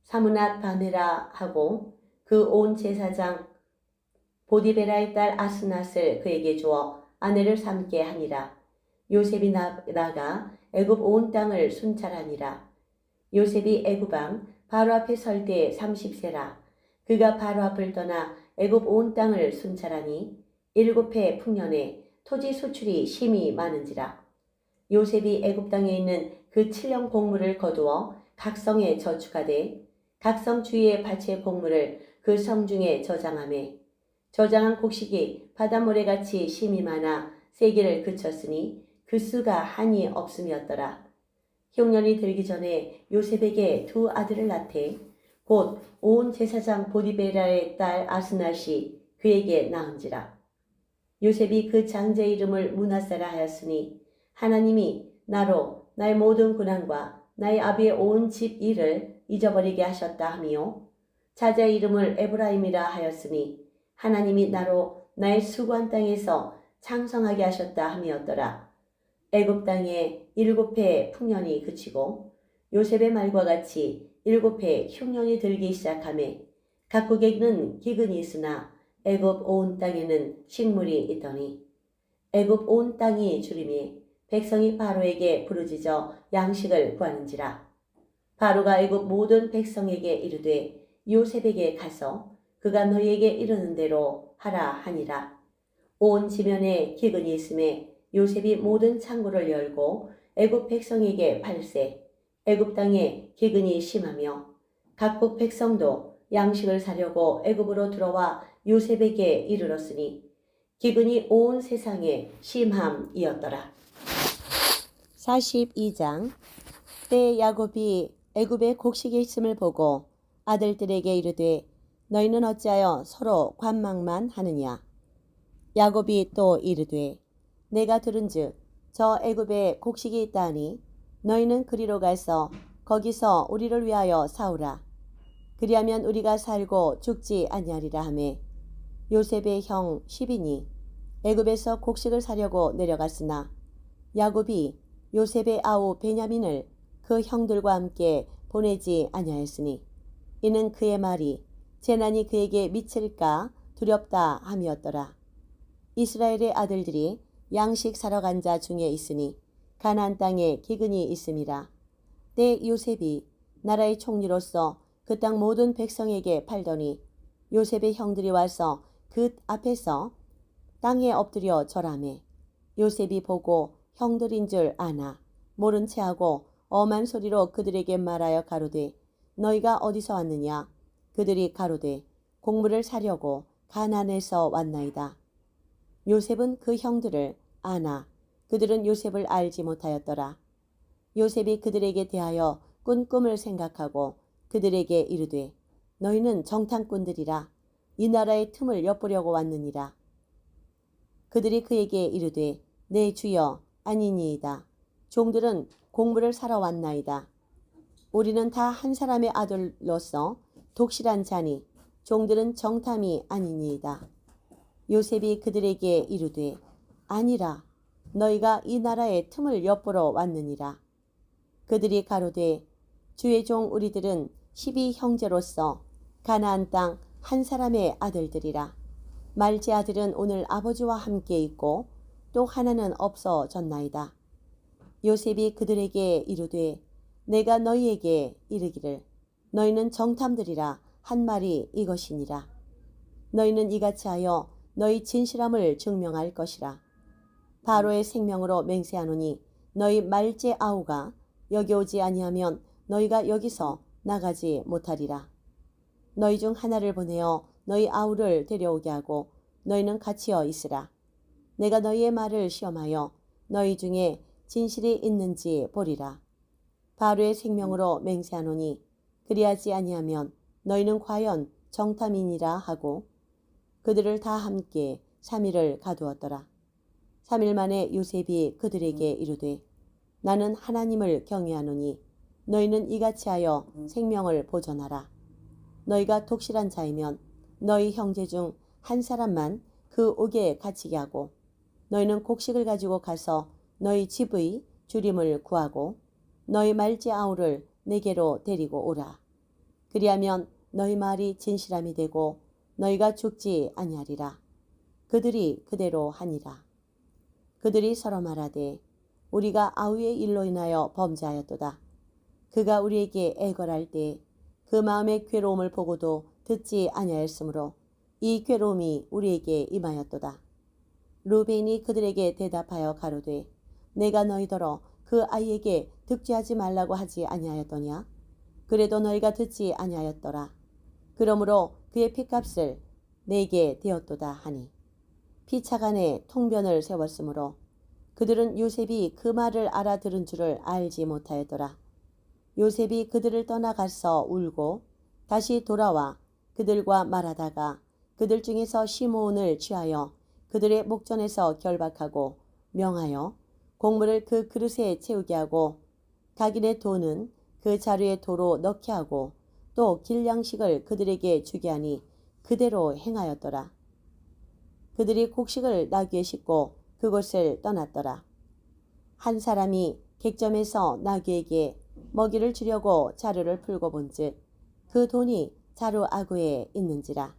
A: 사므낫 바네라 하고 그 온 제사장 보디베라의 딸 아스낫을 그에게 주어 아내를 삼게 하니라. 요셉이 나가 애굽 온 땅을 순찰하니라. 요셉이 애굽 왕 바로 앞에 설 때 30세라. 그가 바로 앞을 떠나 애굽 온 땅을 순찰하니 7해 풍년에 토지 수출이 심히 많은지라. 요셉이 애굽 땅에 있는 그 7년 곡물을 거두어 각 성에 저축하되 각 성 주위의 밭의 곡물을 그 성 중에 저장하매 저장한 곡식이 바닷모래같이 심이 많아 세기를 그쳤으니 그 수가 한이 없음이었더라. 흉년이 들기 전에 요셉에게 2 아들을 낳되 곧 온 제사장 보디베라의 딸 아스낫이 그에게 낳은지라. 요셉이 그 장제 이름을 므낫세라 하였으니 하나님이 나로 나의 모든 군왕과 나의 아비의 온 집 일을 잊어버리게 하셨다 하며 자제 이름을 에브라임이라 하였으니 하나님이 나로 나의 수고한 땅에서 창성하게 하셨다 함이었더라. 애굽 땅에 7해 풍년이 그치고 요셉의 말과 같이 7해 흉년이 들기 시작하매 각국에는 기근이 있으나 애굽 온 땅에는 식물이 있더니 애굽 온 땅이 주림이 백성이 바로에게 부르짖어 양식을 구하는지라. 바로가 애굽 모든 백성에게 이르되 요셉에게 가서 그가 너희에게 이르는 대로 하라 하니라. 온 지면에 기근이 있음에 요셉이 모든 창고를 열고 애굽 백성에게 팔세 애굽 땅에 기근이 심하며 각국 백성도 양식을 사려고 애굽으로 들어와 요셉에게 이르렀으니 기근이 온 세상에 심함이었더라. 42장. 때 야곱이 애굽에 곡식이 있음을 보고 아들들에게 이르되 너희는 어찌하여 서로 관망만 하느냐. 야곱이 또 이르되 내가 들은즉 저 애굽에 곡식이 있다 하니 너희는 그리로 가서 거기서 우리를 위하여 사오라. 그리하면 우리가 살고 죽지 아니하리라 하매 요셉의 형 시빈이 애굽에서 곡식을 사려고 내려갔으나 야곱이 요셉의 아우 베냐민을 그 형들과 함께 보내지 아니하였으니 이는 그의 말이 재난이 그에게 미칠까 두렵다 함이었더라. 이스라엘의 아들들이 양식 사러 간 자 중에 있으니 가나안 땅에 기근이 있음이라. 때 요셉이 나라의 총리로서 그 땅 모든 백성에게 팔더니 요셉의 형들이 와서 그 앞에서 땅에 엎드려 절하매 요셉이 보고 형들인 줄 아나 모른 체하고 엄한 소리로 그들에게 말하여 가로되 너희가 어디서 왔느냐. 그들이 가로되 곡물을 사려고 가나안에서 왔나이다. 요셉은 그 형들을 아나 그들은 요셉을 알지 못하였더라. 요셉이 그들에게 대하여 꾼 꿈을 생각하고 그들에게 이르되 너희는 정탐꾼들이라 이 나라의 틈을 엿보려고 왔느니라. 그들이 그에게 이르되 내 주여 아니니이다. 종들은 곡물을 사러 왔나이다. 우리는 다 한 사람의 아들로서 독실한 자니 종들은 정탐이 아니니이다. 요셉이 그들에게 이르되 아니라 너희가 이 나라의 틈을 엿보러 왔느니라. 그들이 가로되 주의 종 우리들은 12형제로서 가나안 땅 한 사람의 아들들이라. 말제 아들은 오늘 아버지와 함께 있고 또 하나는 없어졌나이다. 요셉이 그들에게 이르되 내가 너희에게 이르기를 너희는 정탐들이라 한 말이 이것이니라. 너희는 이같이 하여 너희 진실함을 증명할 것이라. 바로의 생명으로 맹세하노니 너희 말제 아우가 여기 오지 아니하면 너희가 여기서 나가지 못하리라. 너희 중 하나를 보내어 너희 아우를 데려오게 하고 너희는 갇히어 있으라. 내가 너희의 말을 시험하여 너희 중에 진실이 있는지 보리라. 바로의 생명으로 맹세하노니 그리하지 아니하면 너희는 과연 정탐이니라 하고 그들을 다 함께 3일을 가두었더라. 3일 만에 요셉이 그들에게 이르되 나는 하나님을 경외하노니 너희는 이같이 하여 생명을 보존하라. 너희가 독실한 자이면 너희 형제 중 한 사람만 그 그 옥에 갇히게 하고 너희는 곡식을 가지고 가서 너희 집의 주림을 구하고 너희 말지 아우를 내게로 데리고 오라. 그리하면 너희 말이 진실함이 되고 너희가 죽지 아니하리라. 그들이 그대로 하니라. 그들이 서로 말하되 우리가 아우의 일로 인하여 범죄하였도다. 그가 우리에게 애걸할 때 그 마음의 괴로움을 보고도 듣지 아니하였으므로 이 괴로움이 우리에게 임하였도다. 루벤이 그들에게 대답하여 가로되 내가 너희더러 그 아이에게 득죄하지 말라고 하지 아니하였더냐? 그래도 너희가 듣지 아니하였더라. 그러므로 그의 핏값을 내게 되었도다 하니 피차간에 통변을 세웠으므로 그들은 요셉이 그 말을 알아들은 줄을 알지 못하였더라. 요셉이 그들을 떠나가서 울고 다시 돌아와 그들과 말하다가 그들 중에서 시므온을 취하여 그들의 목전에서 결박하고 명하여 곡물을 그 그릇에 채우게 하고 각인의 돈은 그 자루에 도로 넣게 하고 또 길양식을 그들에게 주게 하니 그대로 행하였더라. 그들이 곡식을 나귀에 싣고 그곳을 떠났더라. 한 사람이 객점에서 나귀에게 먹이를 주려고 자루를 풀고 본즉 그 돈이 자루 아구에 있는지라.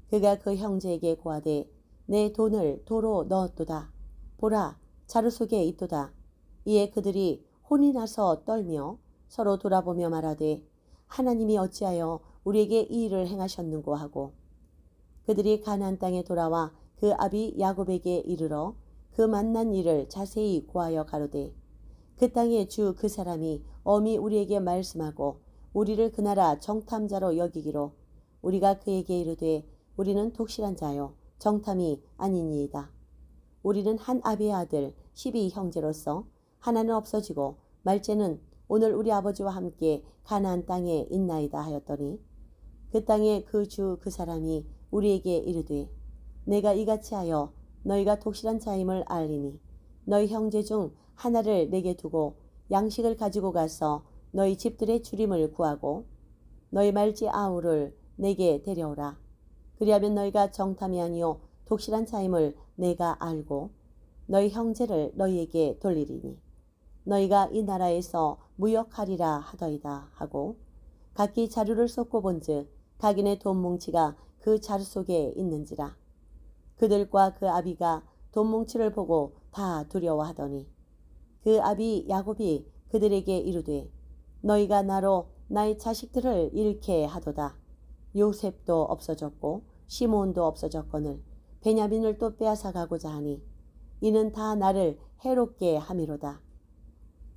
A: 그가 그 형제에게 고하되 내 돈을 도로 넣었도다. 보라 자루 속에 있도다. 이에 그들이 혼이 나서 떨며 서로 돌아보며 말하되 하나님이 어찌하여 우리에게 이 일을 행하셨는고 하고 그들이 가나안 땅에 돌아와 그 아비 야곱에게 이르러 그 만난 일을 자세히 고하여 가로되 그 땅의 주 그 사람이 엄히 우리에게 말씀하고 우리를 그 나라 정탐자로 여기기로 우리가 그에게 이르되 우리는 독실한 자요 정탐이 아니니이다. 우리는 한 아비의 아들 12형제로서 하나는 없어지고 말째는 오늘 우리 아버지와 함께 가나안 땅에 있나이다 하였더니 그 땅의 그 주 그 사람이 우리에게 이르되 내가 이같이 하여 너희가 독실한 자임을 알리니 너희 형제 중 하나를 내게 두고 양식을 가지고 가서 너희 집들의 주림을 구하고 너희 말지 아우를 내게 데려오라. 그리하면 너희가 정탐이 아니요 독실한 자임을 내가 알고 너희 형제를 너희에게 돌리리니 너희가 이 나라에서 무역하리라 하더이다 하고 각기 자루를 쏟고 본즉 각인의 돈 뭉치가 그 자루 속에 있는지라. 그들과 그 아비가 돈 뭉치를 보고 다 두려워하더니 그 아비 야곱이 그들에게 이르되 너희가 나로 나의 자식들을 잃게 하도다. 요셉도 없어졌고 시므온도 없어졌거늘 베냐민을 또 빼앗아 가고자 하니 이는 다 나를 해롭게 함이로다.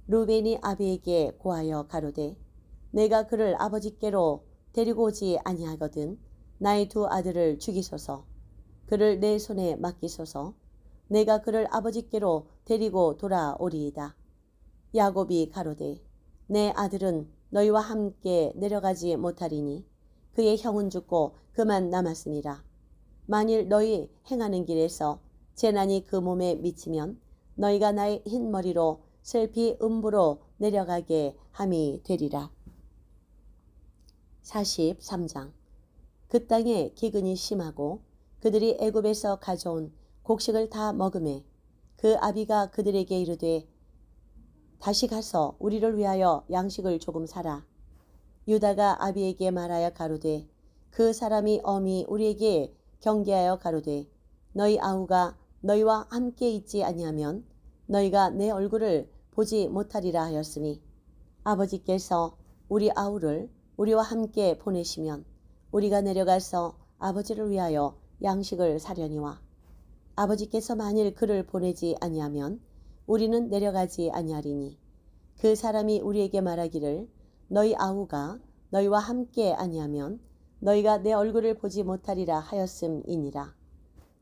A: 루벤이 아비에게 고하여 가로되 내가 그를 아버지께로 데리고 오지 아니하거든 나의 두 아들을 죽이소서. 그를 내 손에 맡기소서. 내가 그를 아버지께로 데리고 돌아오리이다. 야곱이 가로되 내 아들은 너희와 함께 내려가지 못하리니 그의 형은 죽고 그만 남았음이라. 만일 너희 행하는 길에서 재난이 그 몸에 미치면 너희가 나의 흰 머리로 슬피 음부로 내려가게 함이 되리라. 43장. 그 땅에 기근이 심하고 그들이 애굽에서 가져온 곡식을 다 먹음에 그 아비가 그들에게 이르되 다시 가서 우리를 위하여 양식을 조금 사라. 유다가 아비에게 말하여 가로되 그 사람이 엄히 우리에게 경계하여 가로되 너희 아우가 너희와 함께 있지 아니하면 너희가 내 얼굴을 보지 못하리라 하였으니 아버지께서 우리 아우를 우리와 함께 보내시면 우리가 내려가서 아버지를 위하여 양식을 사려니와 아버지께서 만일 그를 보내지 아니하면 우리는 내려가지 아니하리니 그 사람이 우리에게 말하기를 너희 아우가 너희와 함께 아니하면 너희가 내 얼굴을 보지 못하리라 하였음이니라.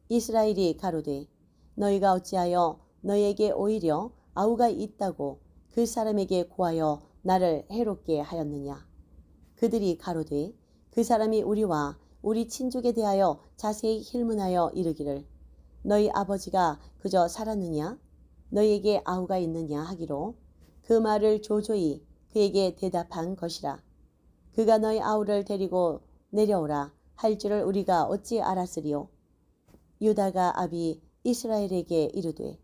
A: 이스라엘이 가로되 너희가 어찌하여 너희에게 오히려 아우가 있다고 그 사람에게 고하여 나를 해롭게 하였느냐. 그들이 가로되 그 사람이 우리와 우리 친족에 대하여 자세히 힐문하여 이르기를 너희 아버지가 그저 살았느냐 너희에게 아우가 있느냐 하기로 그 말을 조조히 그에게 대답한 것이라. 그가 너희 아우를 데리고 내려오라 할 줄을 우리가 어찌 알았으리요. 유다가 아비 이스라엘에게 이르되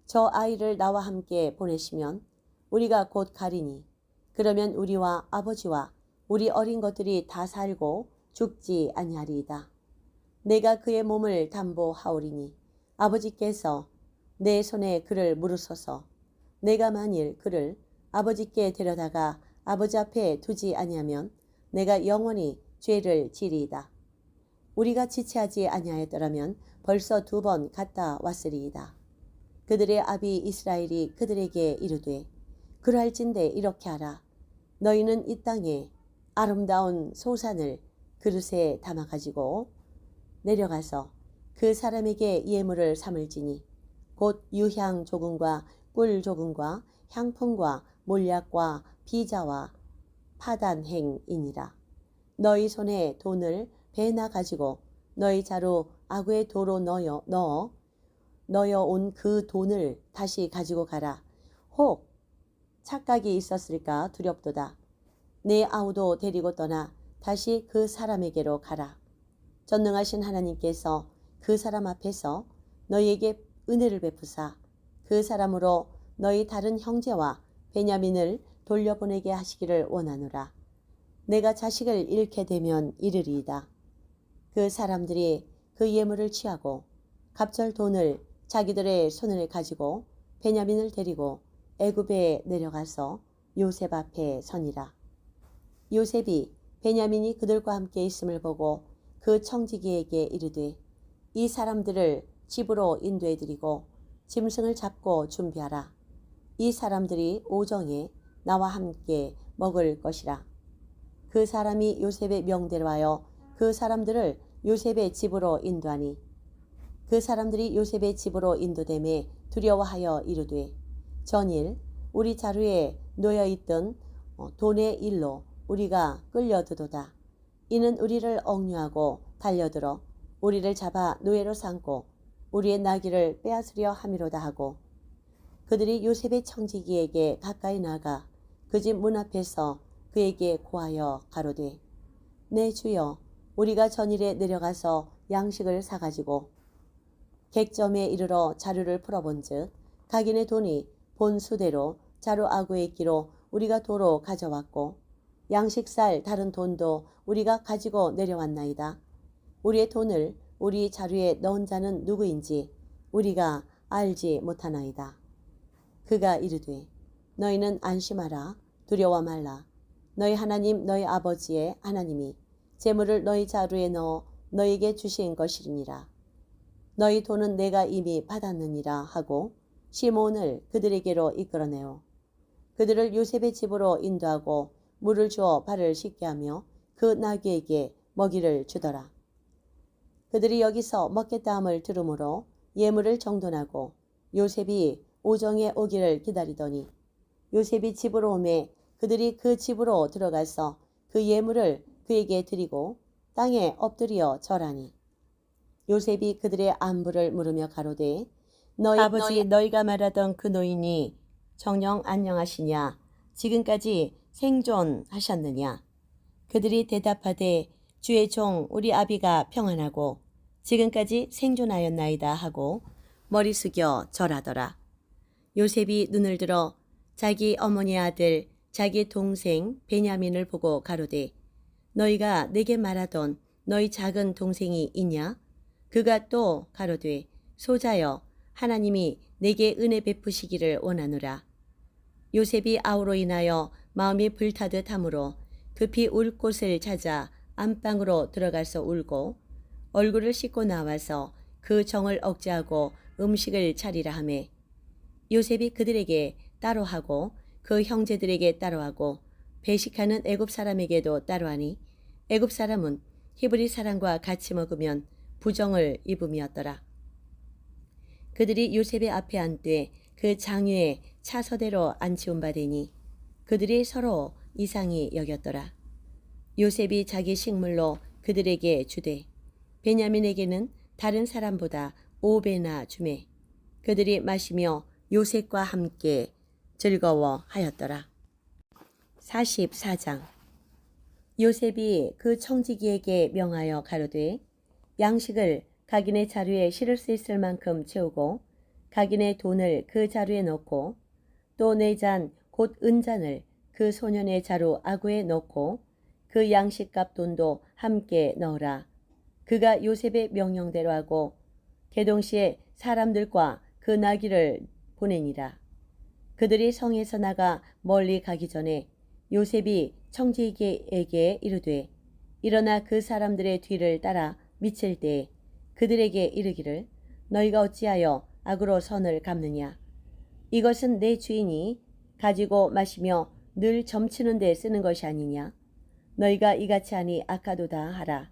A: 저 아이를 나와 함께 보내시면 우리가 곧 가리니 그러면 우리와 아버지와 우리 어린 것들이 다 살고 죽지 아니하리이다. 내가 그의 몸을 담보하오리니 아버지께서 내 손에 그를 물으소서. 내가 만일 그를 아버지께 데려다가 아버지 앞에 두지 아니하면 내가 영원히 죄를 지리이다. 우리가 지체하지 아니하였더라면 벌써 2번 갔다 왔으리이다. 그들의 아비 이스라엘이 그들에게 이르되 그러할진대 이렇게 하라. 너희는 이 땅에 아름다운 소산을 그릇에 담아가지고 내려가서 그 사람에게 예물을 삼을지니 곧 유향 조금과 꿀 조금과 향품과 몰약과 비자와 파단행이니라. 너희 손에 돈을 배나 가지고 너희 자루 아구의 도로 넣어 온 그 돈을 다시 가지고 가라. 혹 착각이 있었을까 두렵도다. 내 아우도 데리고 떠나 다시 그 사람에게로 가라. 전능하신 하나님께서 그 사람 앞에서 너희에게 은혜를 베푸사 그 사람으로 너희 다른 형제와 베냐민을 돌려보내게 하시기를 원하노라. 내가 자식을 잃게 되면 이르리이다. 그 사람들이 그 예물을 취하고 갑절 돈을 자기들의 손에 가지고 베냐민을 데리고 애굽에 내려가서 요셉 앞에 서니라. 요셉이 베냐민이 그들과 함께 있음을 보고 그 청지기에게 이르되 이 사람들을 집으로 인도해 드리고 짐승을 잡고 준비하라. 이 사람들이 오정에 나와 함께 먹을 것이라. 그 사람이 요셉의 명대로 하여 그 사람들을 요셉의 집으로 인도하니 그 사람들이 요셉의 집으로 인도됨에 두려워하여 이르되 전일 우리 자루에 놓여있던 돈의 일로 우리가 끌려드도다. 이는 우리를 억류하고 달려들어 우리를 잡아 노예로 삼고 우리의 나귀를 빼앗으려 함이로다 하고 그들이 요셉의 청지기에게 가까이 나가 그 집 문 앞에서 그에게 고하여 가로되 내 주여 우리가 전일에 내려가서 양식을 사가지고 객점에 이르러 자루를 풀어본즉 각인의 돈이 본 수대로 자루 아구의 끼로 우리가 도로 가져왔고 양식 살 다른 돈도 우리가 가지고 내려왔나이다. 우리의 돈을 우리 자루에 넣은 자는 누구인지 우리가 알지 못하나이다. 그가 이르되 너희는 안심하라. 두려워 말라. 너희 하나님 너희 아버지의 하나님이 재물을 너희 자루에 넣어 너희에게 주신 것이니라. 너희 돈은 내가 이미 받았느니라 하고 시몬을 그들에게로 이끌어내어 그들을 요셉의 집으로 인도하고 물을 주어 발을 씻게 하며 그 나귀에게 먹이를 주더라. 그들이 여기서 먹겠다 함을 들으므로 예물을 정돈하고 요셉이 오정에 오기를 기다리더니 요셉이 집으로 오매 그들이 그 집으로 들어가서 그 예물을 그에게 드리고 땅에 엎드려 절하니 요셉이 그들의 안부를 물으며 가로되 너희가 말하던 그 노인이 정녕 안녕하시냐? 지금까지 생존하셨느냐? 그들이 대답하되 주의 종 우리 아비가 평안하고 지금까지 생존하였나이다 하고 머리 숙여 절하더라. 요셉이 눈을 들어 자기 어머니 아들 자기 동생 베냐민을 보고 가로되 너희가 내게 말하던 너희 작은 동생이 있냐? 그가 또 가로되 소자여 하나님이 내게 은혜 베푸시기를 원하노라. 요셉이 아우로 인하여 마음이 불타듯 하므로 급히 울 곳을 찾아 안방으로 들어가서 울고 얼굴을 씻고 나와서 그 정을 억제하고 음식을 차리라 하매 요셉이 그들에게 따로 하고 그 형제들에게 따로 하고 배식하는 애굽 사람에게도 따로 하니 애굽 사람은 히브리 사람과 같이 먹으면 부정을 입음이었더라. 그들이 요셉의 앞에 앉되 그 장유에 차서대로 앉히운 바 되니 그들이 서로 이상히 여겼더라. 요셉이 자기 식물로 그들에게 주되 베냐민에게는 다른 사람보다 5배나 주매 그들이 마시며 요셉과 함께 즐거워하였더라. 44장 요셉이 그 청지기에게 명하여 가로되 양식을 각인의 자루에 실을 수 있을 만큼 채우고 각인의 돈을 그 자루에 넣고 또 네 잔 곧 은잔을 그 소년의 자루 아구에 넣고 그 양식값 돈도 함께 넣으라. 그가 요셉의 명령대로 하고 개동시에 사람들과 그 나귀를 보내니라. 그들이 성에서 나가 멀리 가기 전에 요셉이 청지기에게 이르되 일어나 그 사람들의 뒤를 따라 미칠 때에 그들에게 이르기를 너희가 어찌하여 악으로 선을 갚느냐. 이것은 내 주인이 가지고 마시며 늘 점치는 데 쓰는 것이 아니냐. 너희가 이같이 하니 악하도다 하라.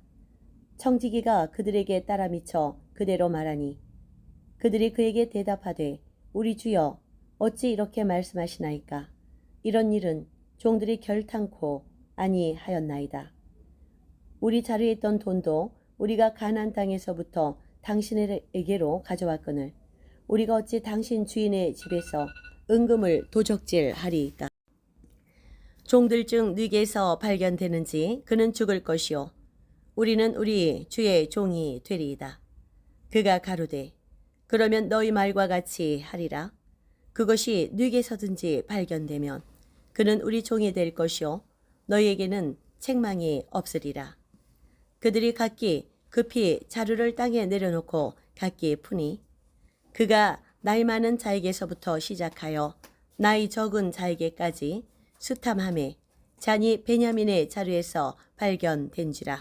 A: 청지기가 그들에게 따라 미쳐 그대로 말하니 그들이 그에게 대답하되 우리 주여 어찌 이렇게 말씀하시나이까. 이런 일은 종들이 결탄코 아니하였나이다. 우리 자루에 있던 돈도 우리가 가나안 땅에서부터 당신에게로 가져왔거늘 우리가 어찌 당신 주인의 집에서 은금을 도적질하리이까. 종들 중 누구에서 발견되는지 그는 죽을 것이요 우리는 우리 주의 종이 되리이다. 그가 가로되 그러면 너희 말과 같이 하리라. 그것이 누구에서든지 발견되면 그는 우리 종이 될 것이요 너희에게는 책망이 없으리라. 그들이 각기 급히 자루를 땅에 내려놓고 각기 푸니 그가 나이 많은 자에게서부터 시작하여 나이 적은 자에게까지 수탐함에 잔이 베냐민의 자루에서 발견된지라.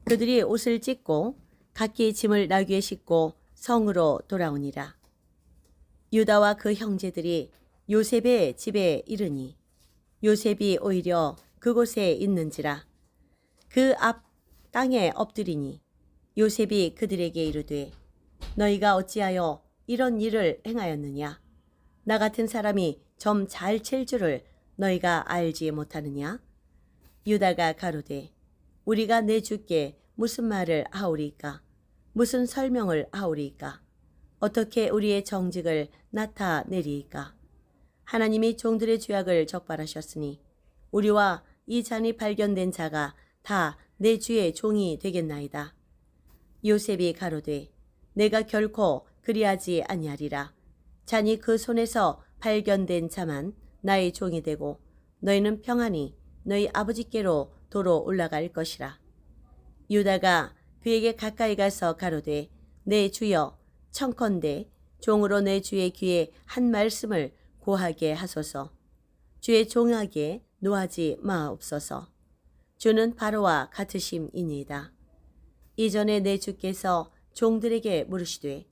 A: 그들이 옷을 찢고 각기 짐을 나귀에 싣고 성으로 돌아오니라. 유다와 그 형제들이 요셉의 집에 이르니 요셉이 오히려 그곳에 있는지라. 그 앞 땅에 엎드리니 요셉이 그들에게 이르되 너희가 어찌하여 이런 일을 행하였느냐. 나 같은 사람이 점 잘 칠 줄을 너희가 알지 못하느냐. 유다가 가로되 우리가 내 주께 무슨 말을 하오리까. 무슨 설명을 하오리까. 어떻게 우리의 정직을 나타내리이까. 하나님이 종들의 죄악을 적발하셨으니 우리와 이 잔이 발견된 자가 다 내 주의 종이 되겠나이다. 요셉이 가로되 내가 결코 그리하지 아니하리라. 잔이 그 손에서 발견된 자만 나의 종이 되고 너희는 평안히 너희 아버지께로 도로 올라갈 것이라. 유다가 그에게 가까이 가서 가로되 내 주여 청컨대 종으로 내 주의 귀에 한 말씀을 고하게 하소서. 주의 종에게 노하지 마옵소서. 주는 바로와 같으심이니이다. 이전에 내 주께서 종들에게 물으시되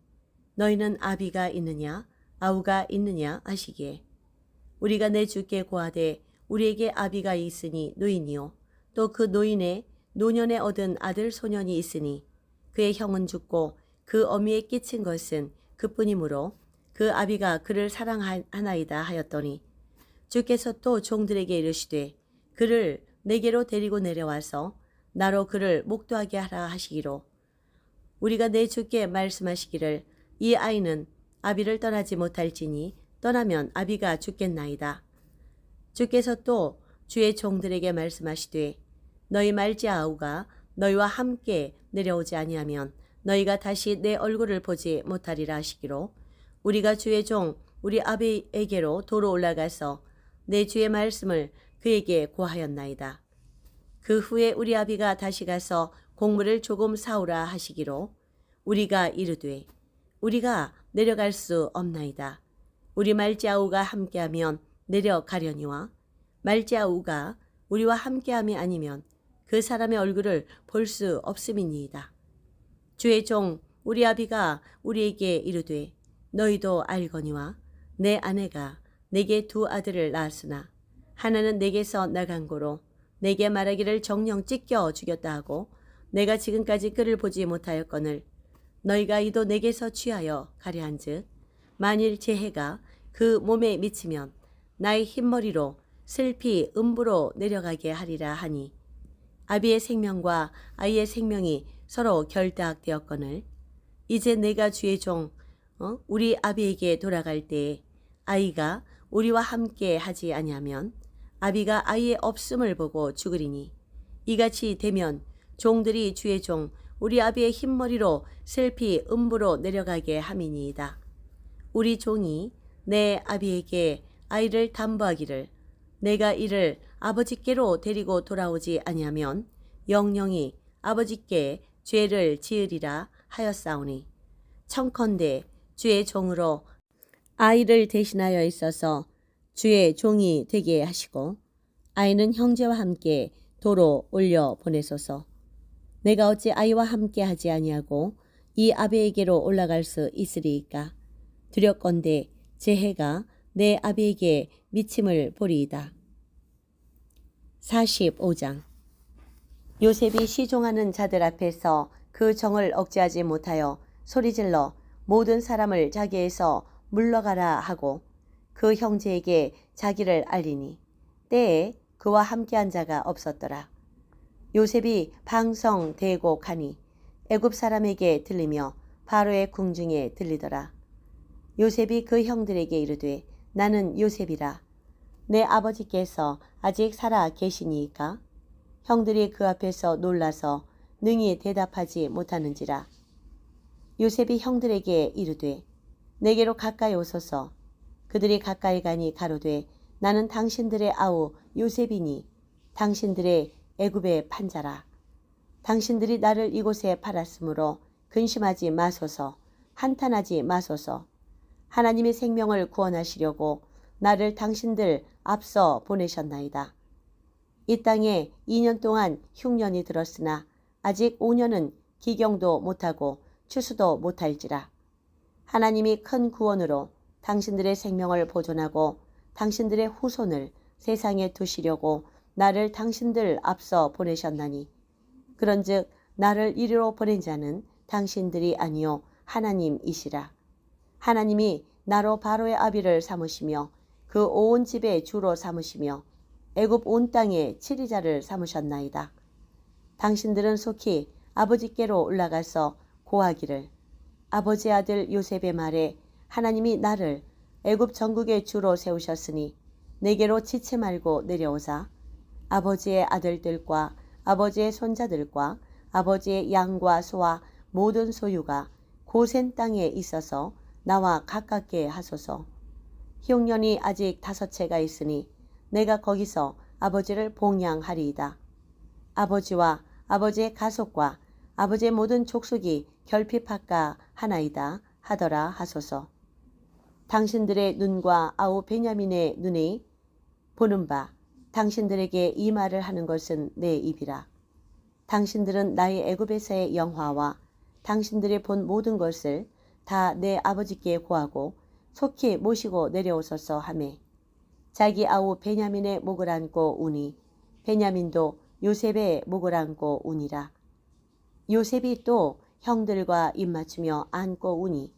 A: 너희는 아비가 있느냐 아우가 있느냐 하시기에 우리가 내 주께 고하되 우리에게 아비가 있으니 노인이요 또 그 노인의 노년에 얻은 아들 소년이 있으니 그의 형은 죽고 그 어미에 끼친 것은 그뿐이므로 그 아비가 그를 사랑하나이다 하였더니 주께서 또 종들에게 이르시되 그를 내게로 데리고 내려와서 나로 그를 목도하게 하라 하시기로 우리가 내 주께 말씀하시기를 이 아이는 아비를 떠나지 못할지니 떠나면 아비가 죽겠나이다. 주께서 또 주의 종들에게 말씀하시되 너희 말지 아우가 너희와 함께 내려오지 아니하면 너희가 다시 내 얼굴을 보지 못하리라 하시기로 우리가 주의 종 우리 아비에게로 도로 올라가서 내 주의 말씀을 그에게 고하였나이다. 그 후에 우리 아비가 다시 가서 곡물을 조금 사오라 하시기로 우리가 이르되 우리가 내려갈 수 없나이다. 우리 말지아우가 함께하면 내려가려니와 말지아우가 우리와 함께함이 아니면 그 사람의 얼굴을 볼 수 없음이니이다. 주의 종 우리 아비가 우리에게 이르되 너희도 알거니와 내 아내가 내게 두 아들을 낳았으나 하나는 내게서 나간 고로 내게 말하기를 정령 찢겨 죽였다 하고 내가 지금까지 그를 보지 못하였거늘 너희가 이도 내게서 취하여 가려한즉 만일 제 해가 그 몸에 미치면 나의 흰머리로 슬피 음부로 내려가게 하리라 하니 아비의 생명과 아이의 생명이 서로 결탁되었거늘 이제 내가 주의 종 우리 아비에게 돌아갈 때에 아이가 우리와 함께 하지 아니하면 아비가 아이의 없음을 보고 죽으리니 이같이 되면 종들이 주의 종 우리 아비의 흰머리로 슬피 음부로 내려가게 함이니이다. 우리 종이 내 아비에게 아이를 담보하기를 내가 이를 아버지께로 데리고 돌아오지 아니하면 영영이 아버지께 죄를 지으리라 하였사오니 청컨대 주의 종으로 아이를 대신하여 있어서 주의 종이 되게 하시고 아이는 형제와 함께 도로 올려 보내소서. 내가 어찌 아이와 함께 하지 아니하고 이 아비에게로 올라갈 수 있으리이까. 두렵건대 제 해가 내 아비에게 미침을 보리이다. 45장 요셉이 시종하는 자들 앞에서 그 정을 억제하지 못하여 소리질러 모든 사람을 자기에서 물러가라 하고 그 형제에게 자기를 알리니 때에 그와 함께한 자가 없었더라. 요셉이 방성대고 가니 애굽 사람에게 들리며 바로의 궁중에 들리더라. 요셉이 그 형들에게 이르되 나는 요셉이라. 내 아버지께서 아직 살아 계시니이까? 형들이 그 앞에서 놀라서 능히 대답하지 못하는지라. 요셉이 형들에게 이르되 내게로 가까이 오소서. 그들이 가까이 가니 가로되 나는 당신들의 아우 요셉이니 당신들의 애굽의 판자라. 당신들이 나를 이곳에 팔았으므로 근심하지 마소서. 한탄하지 마소서. 하나님의 생명을 구원하시려고 나를 당신들 앞서 보내셨나이다. 이 땅에 2년 동안 흉년이 들었으나 아직 5년은 기경도 못하고 추수도 못할지라. 하나님이 큰 구원으로 당신들의 생명을 보존하고 당신들의 후손을 세상에 두시려고 나를 당신들 앞서 보내셨나니 그런즉 나를 이리로 보낸 자는 당신들이 아니요 하나님이시라. 하나님이 나로 바로의 아비를 삼으시며 그 온 집의 주로 삼으시며 애굽 온 땅의 치리자를 삼으셨나이다. 당신들은 속히 아버지께로 올라가서 고하기를 아버지 아들 요셉의 말에 하나님이 나를 애굽 전국의 주로 세우셨으니 내게로 지체 말고 내려오사 아버지의 아들들과 아버지의 손자들과 아버지의 양과 소와 모든 소유가 고센 땅에 있어서 나와 가깝게 하소서. 흉년이 아직 5채가 있으니 내가 거기서 아버지를 봉양하리이다. 아버지와 아버지의 가속과 아버지의 모든 족속이 결핍할까 하나이다 하더라 하소서. 당신들의 눈과 아우 베냐민의 눈이 보는 바 당신들에게 이 말을 하는 것은 내 입이라. 당신들은 나의 애굽에서의 영화와 당신들이 본 모든 것을 다 내 아버지께 고하고 속히 모시고 내려오소서 하매 자기 아우 베냐민의 목을 안고 우니 베냐민도 요셉의 목을 안고 우니라. 요셉이 또 형들과 입맞추며 안고 우니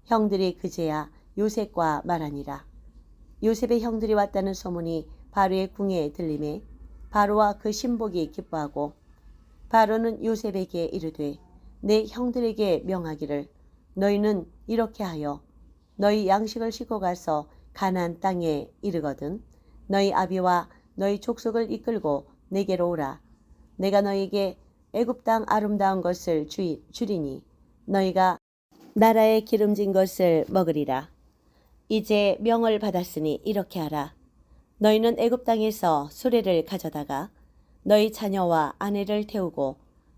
A: 형들이 그제야 요셉과 말하니라. 요셉의 형들이 왔다는 소문이 바로의 궁에 들림에 바로와 그 신복이 기뻐하고 바로는 요셉에게 이르되 내 형들에게 명하기를 너희는 이렇게 하여 너희 양식을 싣고 가서 가나안 땅에 이르거든 너희 아비와 너희 족속을 이끌고 내게로 오라. 내가 너희에게 애굽 땅 아름다운 것을 주리니 너희가 나라의 기름진 것을 먹으리라. 이제 명을 받았으니 이렇게 하라. 너희는 애굽 땅에서 수레를 가져다가 너희 자녀와 아내를 태우고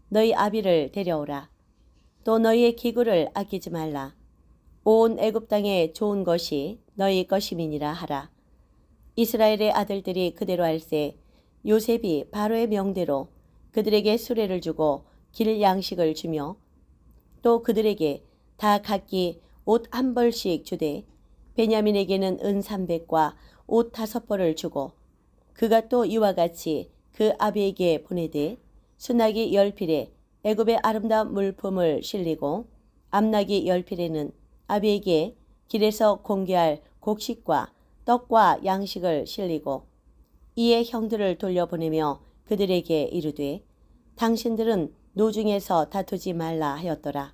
A: 너희 아비를 데려오라. 또 너희의 기구를 아끼지 말라. 온 애굽 땅에 좋은 것이 너희 것임이니라 하라. 이스라엘의 아들들이 그대로 할세 요셉이 바로의 명대로 그들에게 수레를 주고 길 양식을 주며 또 그들에게 다 각기 옷 1벌씩 주되 베냐민에게는 은 300과 옷 5벌을 주고 그가 또 이와 같이 그 아비에게 보내되 수나기 10필에 애굽의 아름다운 물품을 실리고 암나기 10필에는 아비에게 길에서 공개할 곡식과 떡과 양식을 실리고 이에 형들을 돌려보내며 그들에게 이르되 당신들은 노중에서 다투지 말라 하였더라.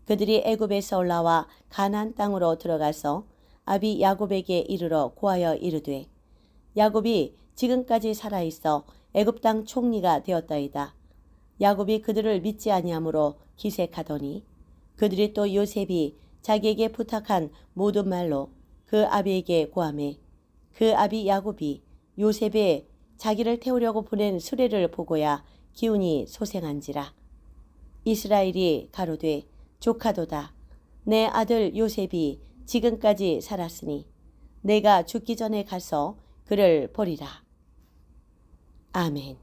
A: 그들이 애굽에서 올라와 가나안 땅으로 들어가서 아비 야곱에게 이르러 고하여 이르되 야곱이 지금까지 살아있어 애굽 땅 총리가 되었다이다. 야곱이 그들을 믿지 아니하므로 기색하더니 그들이 또 요셉이 자기에게 부탁한 모든 말로 그 아비에게 고하매 그 아비 야곱이 요셉의 자기를 태우려고 보낸 수레를 보고야 기운이 소생한지라. 이스라엘이 가로되 조카도다. 내 아들 요셉이 지금까지 살았으니 내가 죽기 전에 가서 그를 보리라. 아멘.